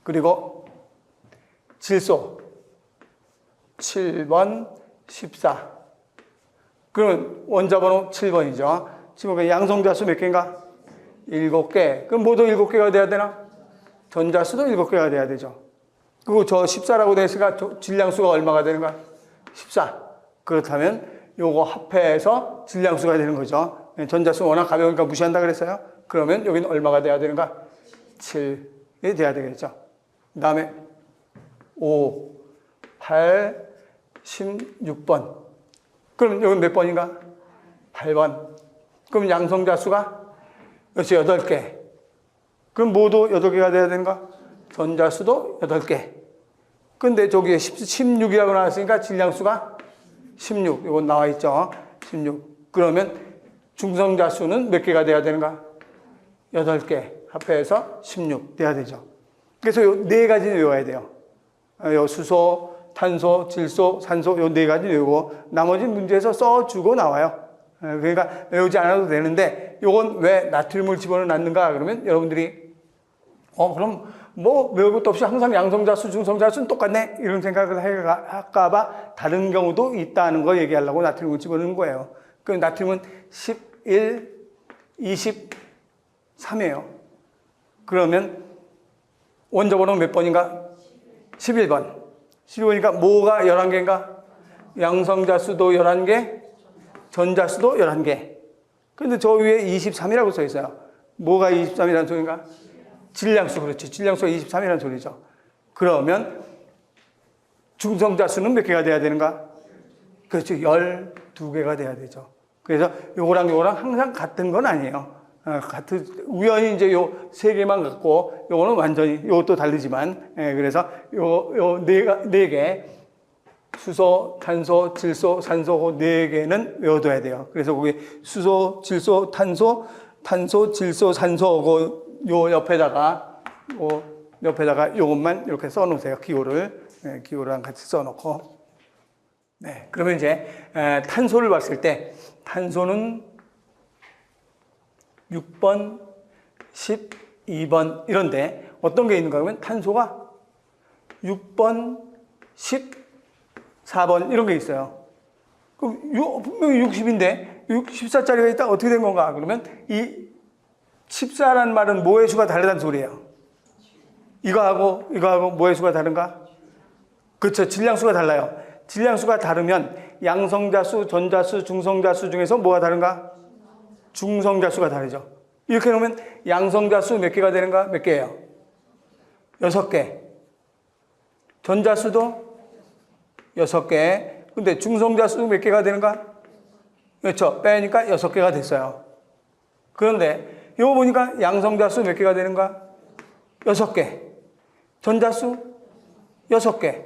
그리고 질소 7번 14. 그러면 원자번호 7번이죠. 지금 양성자수 몇 개인가? 7개. 그럼 모두 7개가 돼야 되나? 전자수도 7개가 돼야 되죠. 그리고 저 14라고 되어 있으니까 질량수가 얼마가 되는가? 14. 그렇다면 요거 합해서 질량수가 되는 거죠. 전자수 워낙 가벼우니까 무시한다 그랬어요. 그러면 여기는 얼마가 돼야 되는가? 7이 돼야 되겠죠. 그 다음에 5, 8, 16번. 그럼 여기 몇 번인가? 8번. 그럼 양성자수가 그렇지 8개. 그럼 모두 8개가 돼야 되는가? 전자수도 8개. 근데 저기에 16이라고 나왔으니까 질량수가 16. 이거 나와 있죠. 16. 그러면 중성자수는 몇 개가 돼야 되는가? 8개. 합해서 16 돼야 되죠. 그래서 요 4가지는 외워야 돼요. 요 수소, 탄소, 질소, 산소 요 4가지 외우고 나머지 문제에서 써주고 나와요. 그러니까 외우지 않아도 되는데 요건 왜 나트륨을 집어넣는가? 그러면 여러분들이 그럼 뭐 외울 것도 없이 항상 양성자수, 중성자수는 똑같네? 이런 생각을 할까봐 다른 경우도 있다는 거 얘기하려고 나트륨을 집어넣는 거예요. 그 나트륨은 11, 23이에요. 그러면 원자번호 몇 번인가? 11번. 11번이니까 뭐가 11개인가? 양성자수도 11개, 전자수도 11개. 근데 저 위에 23이라고 써 있어요. 뭐가 23이라는 소리인가? 질량수, 그렇지. 질량수가 23이라는 소리죠. 그러면 중성자수는 몇 개가 돼야 되는가? 그렇죠. 12개가 돼야 되죠. 그래서 요거랑 요거랑 항상 같은 건 아니에요. 같은, 우연히 이제 요 3개만 갖고, 요거는 완전히, 요것도 다르지만, 그래서 요 4개, 수소, 탄소, 질소, 산소, 4개는 외워둬야 돼요. 그래서 거기 수소, 질소, 탄소, 질소, 산소, 요 옆에다가 요것만 이렇게 써 놓으세요. 기호를. 기호랑 같이 써 놓고. 네. 그러면 이제, 탄소를 봤을 때, 탄소는 6번, 12번, 이런데 어떤 게 있는가 하면 탄소가 6번, 14번, 이런 게 있어요. 그럼 분명히 60인데, 14짜리가 있다? 어떻게 된 건가? 그러면 이 14라는 말은 뭐의 수가 다르다는 소리예요. 이거하고 뭐의 수가 다른가? 그렇죠. 질량수가 달라요. 질량수가 다르면 양성자수, 전자수, 중성자수 중에서 뭐가 다른가? 중성자수가 다르죠. 이렇게 놓으면 양성자수 몇 개가 되는가? 몇 개예요? 6개. 전자수도 6개. 근데 중성자수 몇 개가 되는가? 그렇죠. 빼니까 6개가 됐어요. 그런데 이거 보니까 양성자수 몇 개가 되는가? 6개. 전자수 6개.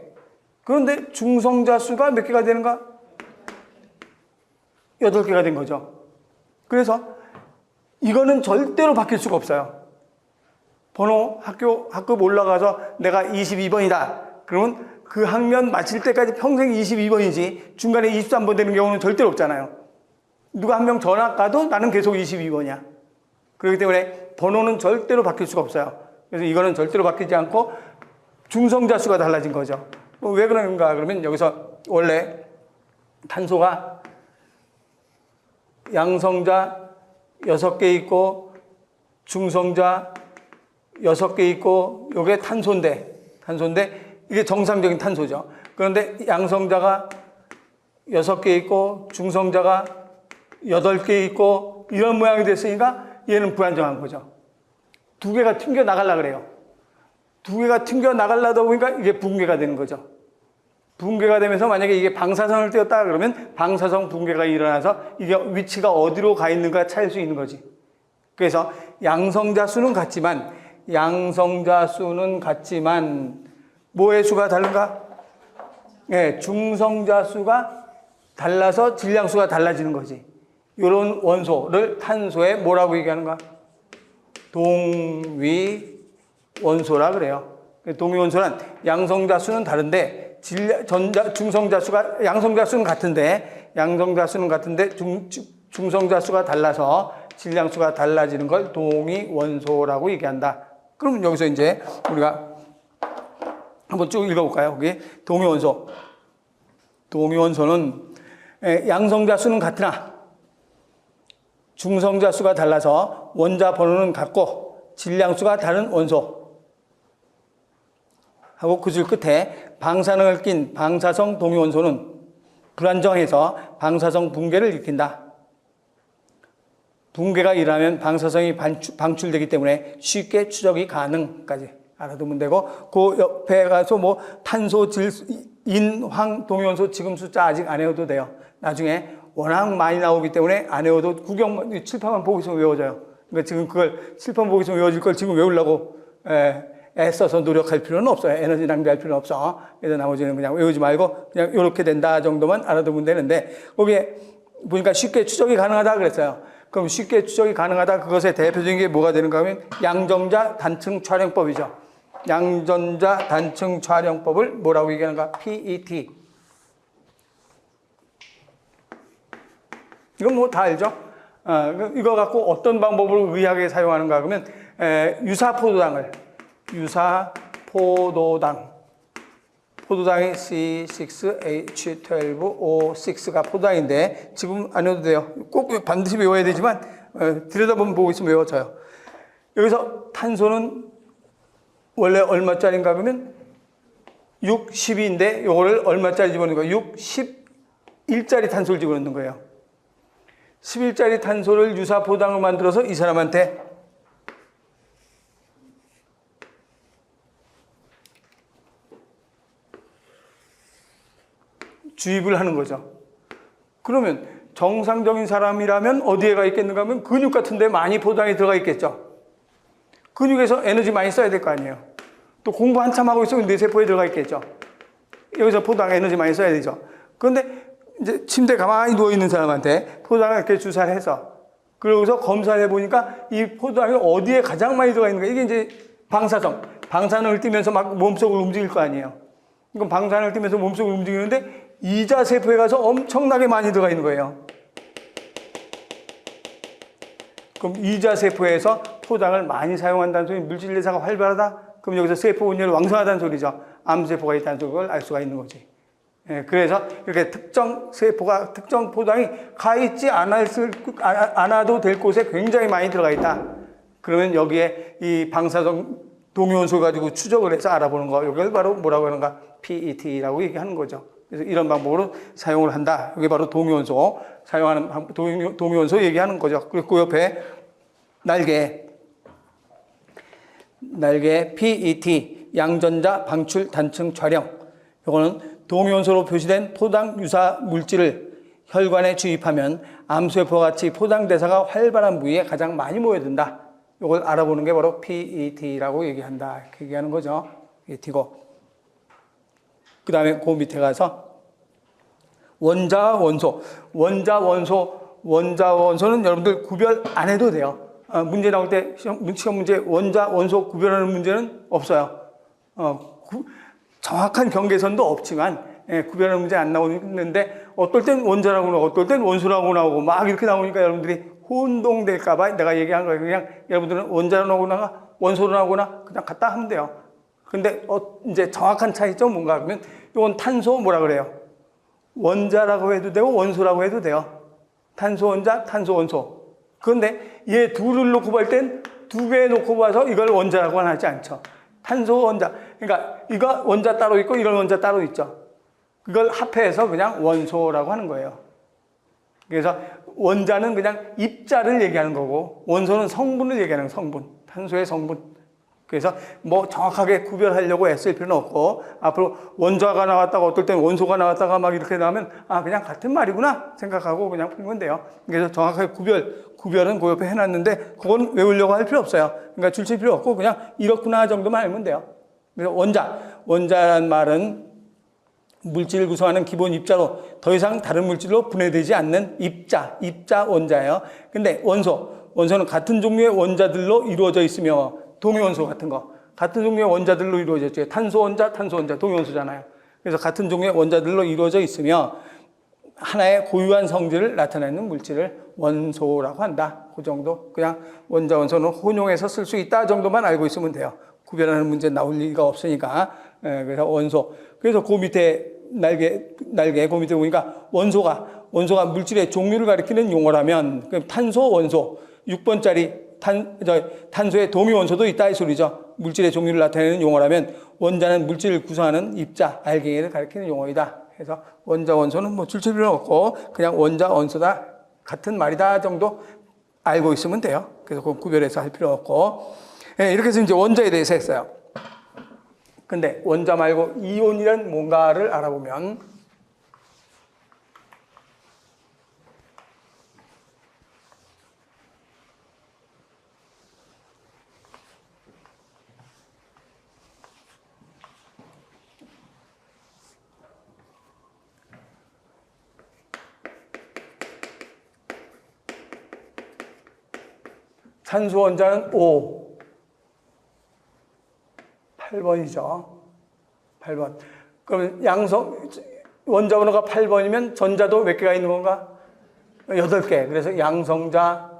그런데 중성자수가 몇 개가 되는가? 8개가 된 거죠. 그래서 이거는 절대로 바뀔 수가 없어요. 번호 학급 올라가서 내가 22번이다. 그러면 그 학년 마칠 때까지 평생 22번이지 중간에 23번 되는 경우는 절대로 없잖아요. 누가 한 명 전학 가도 나는 계속 22번이야. 그렇기 때문에 번호는 절대로 바뀔 수가 없어요. 그래서 이거는 절대로 바뀌지 않고 중성자 수가 달라진 거죠. 왜 그런가 그러면 여기서 원래 탄소가 양성자 6개 있고 중성자 6개 있고 요게 탄소인데 이게 정상적인 탄소죠. 그런데 양성자가 6개 있고 중성자가 8개 있고 이런 모양이 됐으니까 얘는 불안정한 거죠. 두 개가 튕겨 나가려고 그래요. 두 개가 튕겨 나가려다 보니까 이게 붕괴가 되는 거죠. 붕괴가 되면서 만약에 이게 방사선을 띄웠다 그러면 방사선 붕괴가 일어나서 이게 위치가 어디로 가 있는가 찾을 수 있는 거지. 그래서 양성자 수는 같지만 뭐의 수가 다른가? 네, 중성자 수가 달라서 질량수가 달라지는 거지. 이런 원소를 탄소에 뭐라고 얘기하는가? 동위원소라 그래요. 동위원소는 양성자 수는 다른데 중성자 수가 양성자 수는 같은데 중성자 수가 달라서 질량수가 달라지는 걸 동위원소라고 얘기한다. 그럼 여기서 이제 우리가 한번 쭉 읽어볼까요? 여기 동위원소는 양성자 수는 같으나 중성자 수가 달라서 원자 번호는 같고 질량수가 다른 원소 하고 그 줄 끝에 방사능을 낀 방사성 동위원소는 불안정해서 방사성 붕괴를 일으킨다. 붕괴가 일어나면 방사성이 방출되기 때문에 쉽게 추적이 가능까지 알아두면 되고, 그 옆에 가서 뭐 탄소, 인, 황, 동위원소 지금 숫자 아직 안 외워도 돼요. 나중에 워낙 많이 나오기 때문에 안 외워도 칠판만 보고 있으면 외워져요. 그러니까 지금 그걸 칠판 보고 있으면 외워질 걸 지금 외우려고 애써서 노력할 필요는 없어요. 에너지 낭비할 필요는 없어. 그래서 나머지는 그냥 외우지 말고 그냥 이렇게 된다 정도만 알아두면 되는데, 거기에 보니까 쉽게 추적이 가능하다 그랬어요. 그럼 쉽게 추적이 가능하다, 그것의 대표적인 게 뭐가 되는가 하면 양전자 단층 촬영법이죠. 양전자 단층 촬영법을 뭐라고 얘기하는가? PET. 이건 뭐 다 알죠? 이거 갖고 어떤 방법을 의학에 사용하는가 그러면 포도당이 C6H12O6가 포도당인데 지금 안 외워도 돼요. 꼭 반드시 외워야 되지만 들여다보면 보고 있으면 외워져요. 여기서 탄소는 원래 얼마짜리인가 그러면 6, 10인데 요거를 얼마짜리 집어넣는 거예요? 6, 11짜리 탄소를 집어넣는 거예요. 11짜리 탄소를 유사포당을 만들어서 이 사람한테 주입을 하는 거죠. 그러면 정상적인 사람이라면 어디에 가 있겠는가 하면 근육 같은 데 많이 포당이 들어가 있겠죠. 근육에서 에너지 많이 써야 될 거 아니에요. 또 공부 한참 하고 있으면 뇌세포에 들어가 있겠죠. 여기서 포당 에너지 많이 써야 되죠. 그런데 이제 침대에 가만히 누워있는 사람한테 포당을 이렇게 주사를 해서 그러고서 검사를 해보니까 이 포당이 어디에 가장 많이 들어가 있는가. 이게 이제 방사능을 띠면서 막 몸속을 움직일 거 아니에요. 그럼 방사능을 띠면서 몸속을 움직이는데 이자세포에 가서 엄청나게 많이 들어가 있는 거예요. 그럼 이자세포에서 포당을 많이 사용한다는 소리, 물질 대사가 활발하다? 그럼 여기서 세포 운율이 왕성하다는 소리죠. 암세포가 있다는 걸 알 수가 있는 거지. 그래서 이렇게 특정 세포가, 특정 포당이 가 있지 않아도 될 곳에 굉장히 많이 들어가 있다. 그러면 여기에 이 방사성 동위원소 가지고 추적을 해서 알아보는 거, 이걸 바로 뭐라고 하는가? PET라고 얘기하는 거죠. 그래서 이런 방법으로 사용을 한다. 이게 바로 동위원소, 동위원소 얘기하는 거죠. 그리고 그 옆에 날개 PET, 양전자 방출 단층 촬영. 이거는 동위원소로 표시된 포당 유사 물질을 혈관에 주입하면 암세포와 같이 포당 대사가 활발한 부위에 가장 많이 모여든다. 이걸 알아보는 게 바로 PET라고 얘기한다. 이렇게 얘기하는 거죠. PET고. 그 다음에 그 밑에 가서 원자원소는 여러분들 구별 안 해도 돼요. 문제 나올 때 시험 문제 원자, 원소 구별하는 문제는 없어요. 정확한 경계선도 없지만 구별하는 문제 안 나오는데 어떨 땐 원자라고 나오고 어떨 땐 원소라고 나오고 막 이렇게 나오니까 여러분들이 혼동될까봐 내가 얘기한 거예요. 그냥 여러분들은 원자로 나오거나 원소로 나오거나 그냥 갖다 하면 돼요. 근데 이제 정확한 차이점 뭔가 그러면 이건 탄소 뭐라 그래요? 원자라고 해도 되고 원소라고 해도 돼요. 탄소 원자, 탄소 원소. 그런데 얘 둘을 놓고 볼 땐 두 개 놓고 봐서 이걸 원자라고는 하지 않죠. 탄소 원자. 그러니까 이거 원자 따로 있고 이런 원자 따로 있죠. 그걸 합해서 그냥 원소라고 하는 거예요. 그래서 원자는 그냥 입자를 얘기하는 거고 원소는 성분을 얘기하는 성분. 탄소의 성분. 그래서 뭐 정확하게 구별하려고 애쓸 필요는 없고 앞으로 원자가 나왔다가 어떨 땐 원소가 나왔다가 막 이렇게 나오면 그냥 같은 말이구나 생각하고 그냥 풀면 돼요. 그래서 정확하게 구별은 그 옆에 해놨는데 그건 외우려고 할 필요 없어요. 그러니까 줄칠 필요 없고 그냥 이렇구나 정도만 알면 돼요. 그래서 원자란 말은 물질을 구성하는 기본 입자로 더 이상 다른 물질로 분해되지 않는 입자 원자예요. 근데 원소는 같은 종류의 원자들로 이루어져 있으며 동위원소 같은 거. 같은 종류의 원자들로 이루어졌죠. 탄소 원자, 동위원소잖아요. 그래서 같은 종류의 원자들로 이루어져 있으며 하나의 고유한 성질을 나타내는 물질을 원소라고 한다. 그 정도. 그냥 원자, 원소는 혼용해서 쓸 수 있다 정도만 알고 있으면 돼요. 구별하는 문제 나올 리가 없으니까. 그래서 원소. 그래서 그 밑에 날개, 그 밑에 보니까 원소가 물질의 종류를 가리키는 용어라면, 그럼 탄소, 원소. 6번짜리 탄소의 동위원소도 있다 이 소리죠. 물질의 종류를 나타내는 용어라면 원자는 물질을 구성하는 입자, 알갱이를 가리키는 용어이다. 그래서 원자, 원소는 뭐 줄칠 필요는 없고 그냥 원자, 원소다 같은 말이다 정도 알고 있으면 돼요. 그래서 그 구별해서 할 필요 없고 이렇게 해서 이제 원자에 대해서 했어요. 근데 원자 말고 이온이란 뭔가를 알아보면 산소 원자는 5. 8번이죠. 8번. 그러면 원자 번호가 8번이면 전자도 몇 개가 있는 건가? 8개. 그래서 양성자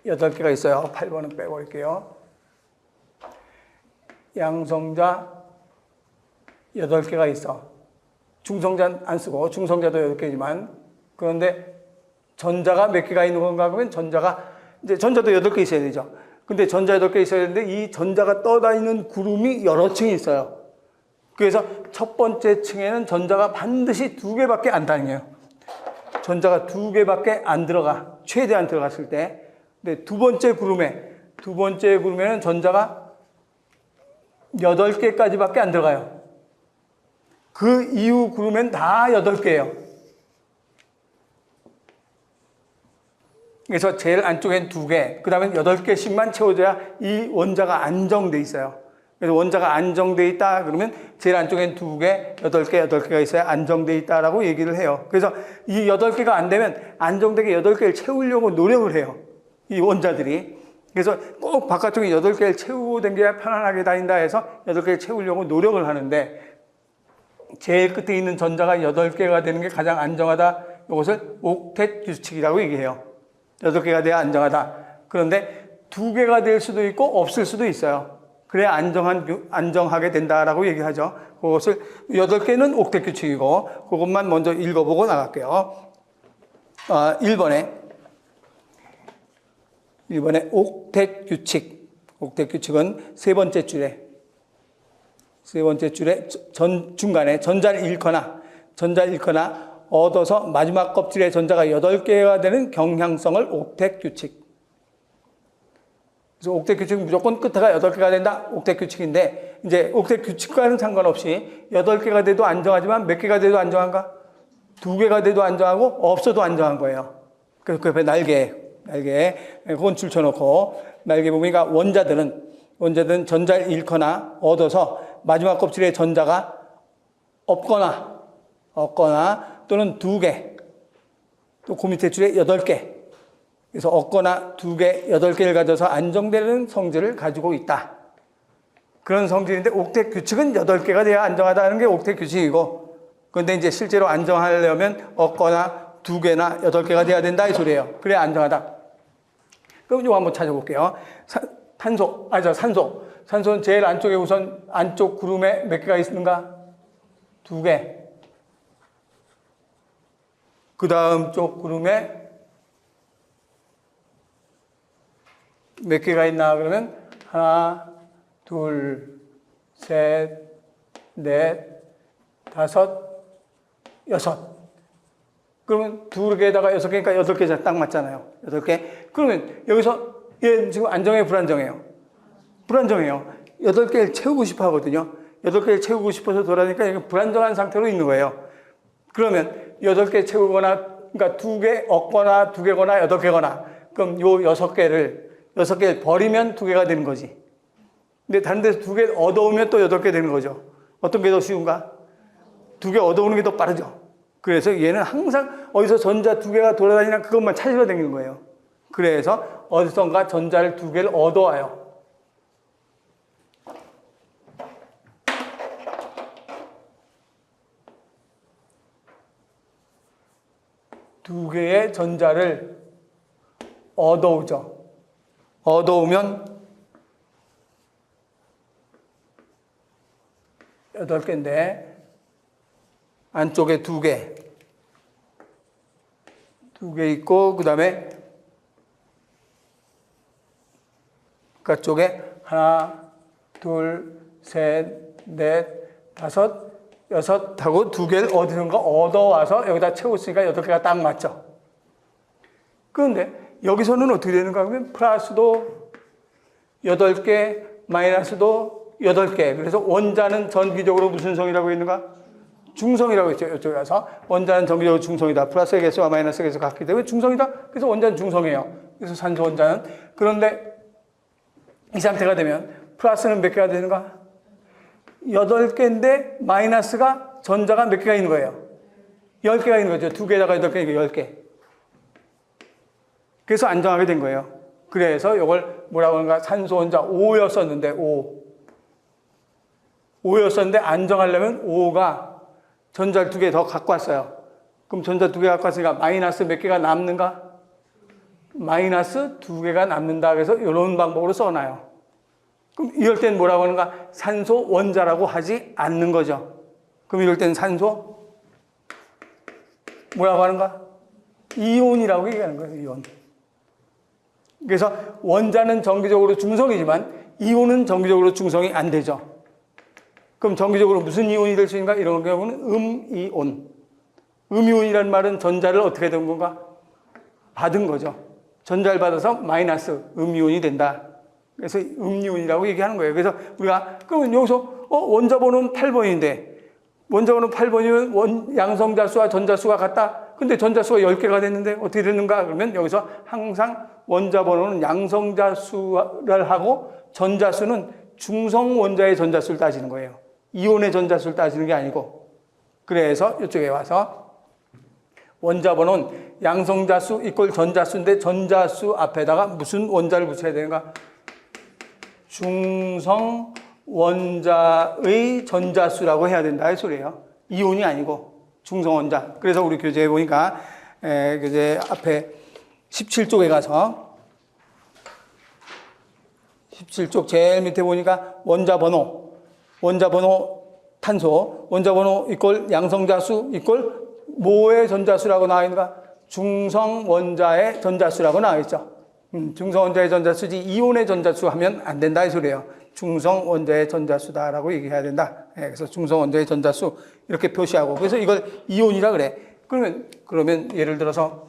8개가 있어요. 8번은 빼버릴게요. 양성자 8개가 있어. 중성자 안 쓰고 중성자도 8개지만 그런데 전자가 몇 개가 있는 건가? 그러면 전자도 8개 있어야 되죠. 근데 전자 8개 있어야 되는데 이 전자가 떠다니는 구름이 여러 층이 있어요. 그래서 첫 번째 층에는 전자가 반드시 2개밖에 안 다녀요. 전자가 2개밖에 안 들어가. 최대한 들어갔을 때. 근데 두 번째 구름에는 전자가 8개까지밖에 안 들어가요. 그 이후 구름엔 다 8개예요. 그래서 제일 안쪽엔 2개, 그 다음에 8개씩만 채워줘야 이 원자가 안정돼 있어요. 그래서 원자가 안정돼 있다 그러면 제일 안쪽엔 2개, 8개가 있어야 안정돼 있다라고 얘기를 해요. 그래서 이 8개가 안 되면 안정되게 8개를 채우려고 노력을 해요. 이 원자들이. 그래서 꼭 바깥쪽에 8개를 채우고 다녀야 편안하게 다닌다 해서 8개를 채우려고 노력을 하는데 제일 끝에 있는 전자가 8개가 되는 게 가장 안정하다. 이것을 옥텟 규칙이라고 얘기해요. 8개가 돼야 안정하다. 그런데 2개가 될 수도 있고 없을 수도 있어요. 그래야 안정하게 된다라고 얘기하죠. 그것을 8개는 옥텟 규칙이고 그것만 먼저 읽어보고 나갈게요. 1번에 옥텟 규칙. 옥텟 규칙은 세 번째 줄에 중간에 전자를 잃거나 얻어서 마지막 껍질의 전자가 8개가 되는 경향성을 옥텟 규칙. 그래서 옥텟 규칙은 무조건 끝에가 8개가 된다. 옥텟 규칙인데, 이제 옥텟 규칙과는 상관없이 8개가 돼도 안정하지만 몇 개가 돼도 안정한가? 2개가 돼도 안정하고 없어도 안정한 거예요. 그래서 그 옆에 날개, 그건 줄쳐놓고, 날개 보니까 원자들은 전자를 잃거나 얻어서 마지막 껍질의 전자가 없거나 또는 2개, 또 그 밑에 줄에 8개. 그래서 없거나 2개, 8개를 가져서 안정되는 성질을 가지고 있다. 그런 성질인데 옥텟 규칙은 8개가 돼야 안정하다는 게 옥텟 규칙이고, 그런데 이제 실제로 안정하려면 없거나 2개나 8개가 돼야 된다 이 소리예요. 그래야 안정하다. 그럼 이거 한번 찾아볼게요. 산소. 산소는 제일 안쪽에 우선 안쪽 구름에 몇 개가 있는가? 2개. 그 다음 쪽 구름에 몇 개가 있나? 그러면 하나, 둘, 셋, 넷, 다섯, 여섯. 그러면 2개에다가 6개니까 8개 딱 맞잖아요. 8개. 그러면 여기서 얘 지금 안정해요, 불안정해요? 불안정해요. 8개를 채우고 싶어 하거든요. 8개를 채우고 싶어서 돌아다니까 불안정한 상태로 있는 거예요. 그러면 8개 채우거나, 그러니까 2개 없거나 2개거나 8개거나, 그럼 요 6개를 버리면 2개가 되는 거지. 근데 다른 데서 2개 얻어오면 또 8개 되는 거죠. 어떤 게 더 쉬운가? 2개 얻어오는 게 더 빠르죠. 그래서 얘는 항상 어디서 전자 2개가 돌아다니나 그것만 찾으러 다니는 거예요. 그래서 어디선가 전자를 2개를 얻어와요. 두 개의 전자를 얻어오죠. 얻어오면 8개인데 안쪽에 2개 있고, 그 다음에 바깥쪽에 하나, 둘, 셋, 넷, 다섯, 여섯 하고 2개를 어디선가 얻어와서 여기다 채웠으니까 8개가 딱 맞죠. 그런데 여기서는 어떻게 되는가 하면 플러스도 8개, 마이너스도 8개. 그래서 원자는 전기적으로 무슨 성이라고 있는가? 중성이라고 했죠. 이쪽에 가서 원자는 전기적으로 중성이다. 플러스의 개수와 마이너스의 개수가 같기 때문에 중성이다. 그래서 원자는 중성이에요. 그래서 산소 원자는. 그런데 이 상태가 되면 플러스는 몇 개가 되는가? 8개인데 마이너스가 전자가 몇 개가 있는 거예요? 10개가 있는 거죠. 2개에다가 8개니까 10개. 그래서 안정하게 된 거예요. 그래서 이걸 뭐라고 하는가? 산소 원자 5였었는데 5였었는데 안정하려면 5가 전자를 2개 더 갖고 왔어요. 그럼 전자 2개 갖고 왔으니까 마이너스 몇 개가 남는가? 마이너스 2개가 남는다. 그래서 이런 방법으로 써놔요. 그럼 이럴 땐 뭐라고 하는가? 산소 원자라고 하지 않는 거죠. 그럼 이럴 땐 산소 뭐라고 하는가? 이온이라고 얘기하는 거예요. 이온. 그래서 원자는 정기적으로 중성이지만 이온은 정기적으로 중성이 안 되죠. 그럼 정기적으로 무슨 이온이 될 수 있는가? 이런 경우는 음이온. 음이온이라는 말은 전자를 어떻게 된 건가? 받은 거죠. 전자를 받아서 마이너스 음이온이 된다. 그래서 음이온이라고 얘기하는 거예요. 그래서 우리가 그러면 여기서 원자 번호는 8번인데 원자 번호 8번이면 양성자수와 전자수가 같다. 근데 전자수가 10개가 됐는데 어떻게 됐는가? 그러면 여기서 항상 원자 번호는 양성자수를 하고 전자수는 중성 원자의 전자수를 따지는 거예요. 이온의 전자수를 따지는 게 아니고. 그래서 이쪽에 와서 원자 번호는 양성자수 이꼴 전자수인데 전자수 앞에다가 무슨 원자를 붙여야 되는가? 중성 원자의 전자수라고 해야 된다 이 소리예요. 이온이 아니고 중성 원자. 그래서 우리 교재에 보니까 교재 앞에 17쪽에 가서 17쪽 제일 밑에 보니까 원자 번호 탄소, 원자 번호 이꼴 양성자수 이꼴 뭐의 전자수라고 나와 있는가? 중성 원자의 전자수라고 나와 있죠. 중성 원자의 전자수지 이온의 전자수 하면 안 된다 이 소리예요. 중성 원자의 전자수다라고 얘기해야 된다. 그래서 중성 원자의 전자수 이렇게 표시하고 그래서 이걸 이온이라 그래. 그러면 예를 들어서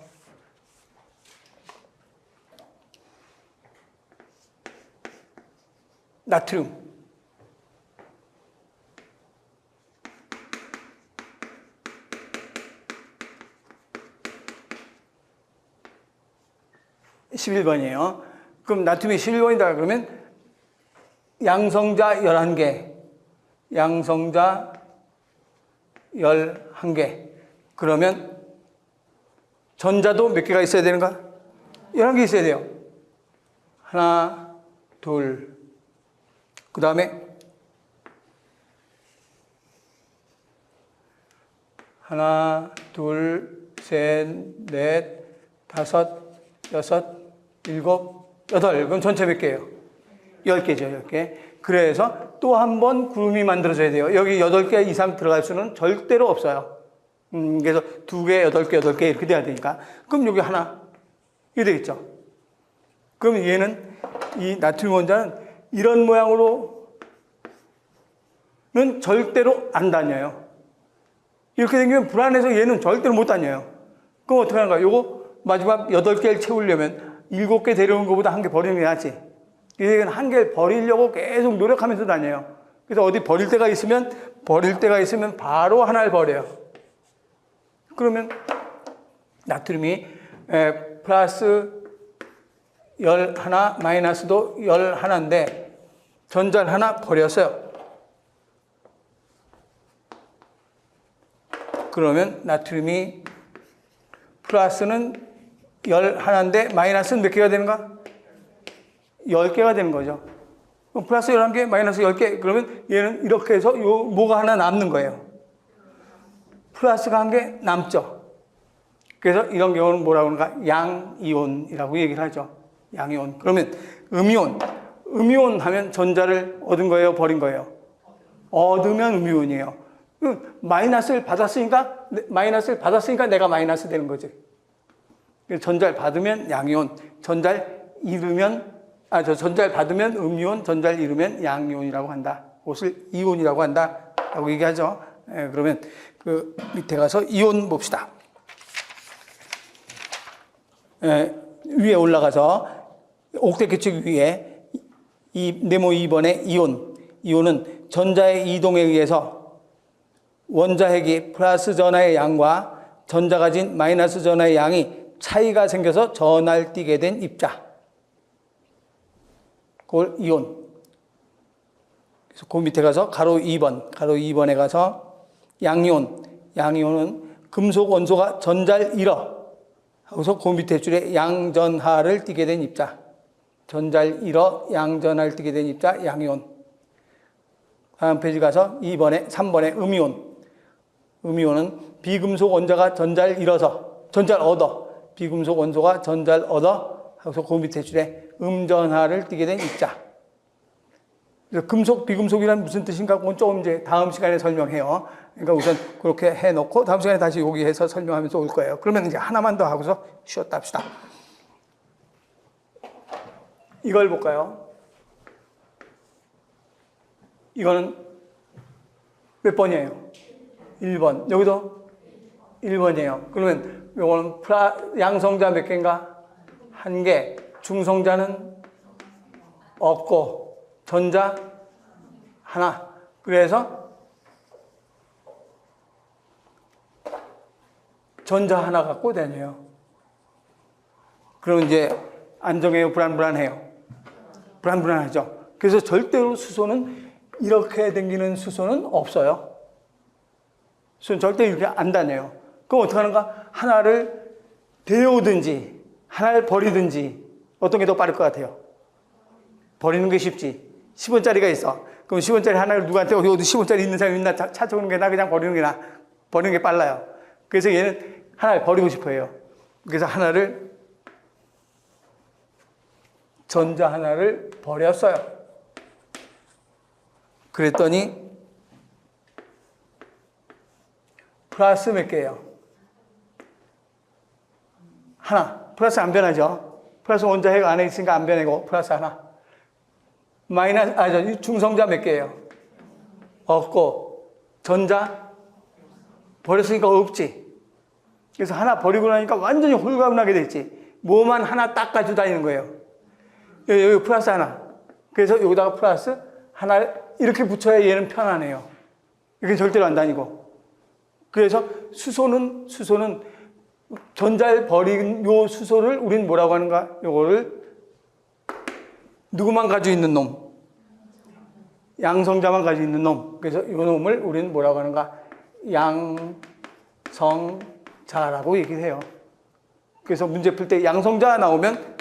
나트륨. (11번이에요) 그럼 나트륨이 11번이다 그러면 양성자 11개, 양성자 11개. 그러면 전자도 몇 개가 있어야 되는가? 이런 게 있어야 돼요. 하나, 둘. 그 다음에 하나, 둘, 셋, 넷, 다섯, 여섯, 일곱, 여덟. 그럼 전체 몇 개예요? 10개죠, 10개. 그래서 또 한 번 구름이 만들어져야 돼요. 여기 8개 이상 들어갈 수는 절대로 없어요. 그래서 2개, 8개, 8개 이렇게 돼야 되니까. 그럼 여기 하나, 이렇게 되겠죠. 그럼 얘는, 이 나트륨 원자는 이런 모양으로는 절대로 안 다녀요. 이렇게 생기면 불안해서 얘는 절대로 못 다녀요. 그럼 어떻게 하는가? 요거 마지막 8개를 채우려면 7개 데려오는 것보다 1개 버리는 게 낫지. 얘는 1개를 버리려고 계속 노력하면서 다녀요. 그래서 어디 버릴 데가 있으면 바로 하나를 버려요. 그러면 나트륨이 플러스 11, 마이너스도 11인데 전자를 하나 버렸어요. 그러면 나트륨이 플러스는 11인데 마이너스는 몇 개가 되는가? 10개가 되는 거죠. 플러스 11개, 마이너스 10개. 그러면 얘는 이렇게 해서 요 뭐가 하나 남는 거예요. 플러스가 1개 남죠. 그래서 이런 경우는 뭐라고 하는가? 양이온이라고 얘기를 하죠. 양이온. 그러면 음이온 하면 전자를 얻은 거예요, 버린 거예요? 얻으면 음이온이에요. 마이너스를 받았으니까 내가 마이너스 되는 거지. 전자를 받으면 양이온, 전자를 받으면 음이온, 전자를 잃으면 양이온이라고 한다. 그것을 이온이라고 한다. 라고 얘기하죠. 그러면 그 밑에 가서 이온 봅시다. 위에 올라가서 옥대 규칙 위에 네모 2번의 이온은 전자의 이동에 의해서 원자핵이 플러스 전하의 양과 전자 가진 마이너스 전하의 양이 차이가 생겨서 전하를 띠게 된 입자. 그걸 이온. 그래서 그 밑에 가서 가로 2번에 가서 양이온은 금속 원소가 전자를 잃어. 하고서 그 밑에 줄에 양전하를 띠게 된 입자. 전자를 잃어 양전하를 띠게 된 입자, 양이온. 다음 페이지 가서 3번에 음이온은 비금속 원자가 전자를 잃어서, 전자를 얻어. 비금속 원소가 전자를 얻어. 하고서 그 밑에 줄에 음전하를 띠게 된 입자. 그래서 금속, 비금속이란 무슨 뜻인가? 그건 조금 이제 다음 시간에 설명해요. 그러니까 우선 그렇게 해놓고 다음 시간에 다시 여기 해서 설명하면서 올 거예요. 그러면 이제 하나만 더 하고서 쉬었다 합시다. 이걸 볼까요? 이거는 몇 번이에요? 1번. 여기도 1번이에요. 그러면 이거는 양성자 몇 개인가? 1개. 중성자는 없고 전자 하나. 그래서 전자 하나 갖고 다녀요. 그럼 이제 안정해요? 불안해요? 불안하죠. 그래서 절대로 수소는 이렇게 당기는 수소는 없어요. 수소는 절대 이렇게 안 다녀요. 그럼 어떻게 하는가? 하나를 데려오든지 하나를 버리든지 어떤 게 더 빠를 것 같아요? 버리는 게 쉽지. 10원짜리가 있어. 그럼 10원짜리 하나를 누구한테 어디 10원짜리 있는 사람이 있나 찾아오는 게 나 그냥 버리는 게 나. 버리는 게 빨라요. 그래서 얘는 하나를 버리고 싶어 해요. 그래서 전자 하나를 버렸어요. 그랬더니 플러스 몇 개예요? 하나. 플러스 안 변하죠. 플러스 원자핵 안에 있으니까 안 변하고 플러스 하나. 중성자 몇 개예요? 없고 전자 버렸으니까 없지. 그래서 하나 버리고 나니까 완전히 홀가분하게 됐지. 뭐만 하나 딱 가지고 다니는 거예요. 여기 플러스 하나. 그래서 여기다가 플러스 하나 이렇게 붙여야 얘는 편안해요. 이렇게 절대로 안 다니고. 그래서 수소는 전자를 버린 요 수소를 우린 뭐라고 하는가? 요거를 누구만 가지고 있는 놈? 양성자만 가지고 있는 놈. 그래서 이 놈을 우리는 뭐라고 하는가? 양성자라고 얘기를 해요. 그래서 문제 풀 때 양성자 나오면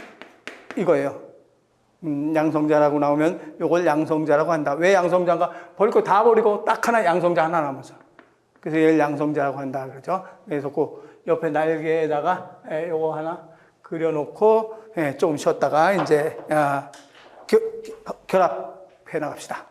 이거예요. 양성자라고 나오면 이걸 양성자라고 한다. 왜 양성자인가? 버릴 거 다 버리고 딱 하나 양성자 하나 남았어. 그래서 얘를 양성자라고 한다. 그러죠. 그래서 그 옆에 날개에다가 요거 하나 그려놓고 조금 쉬었다가 이제 결합해 나갑시다.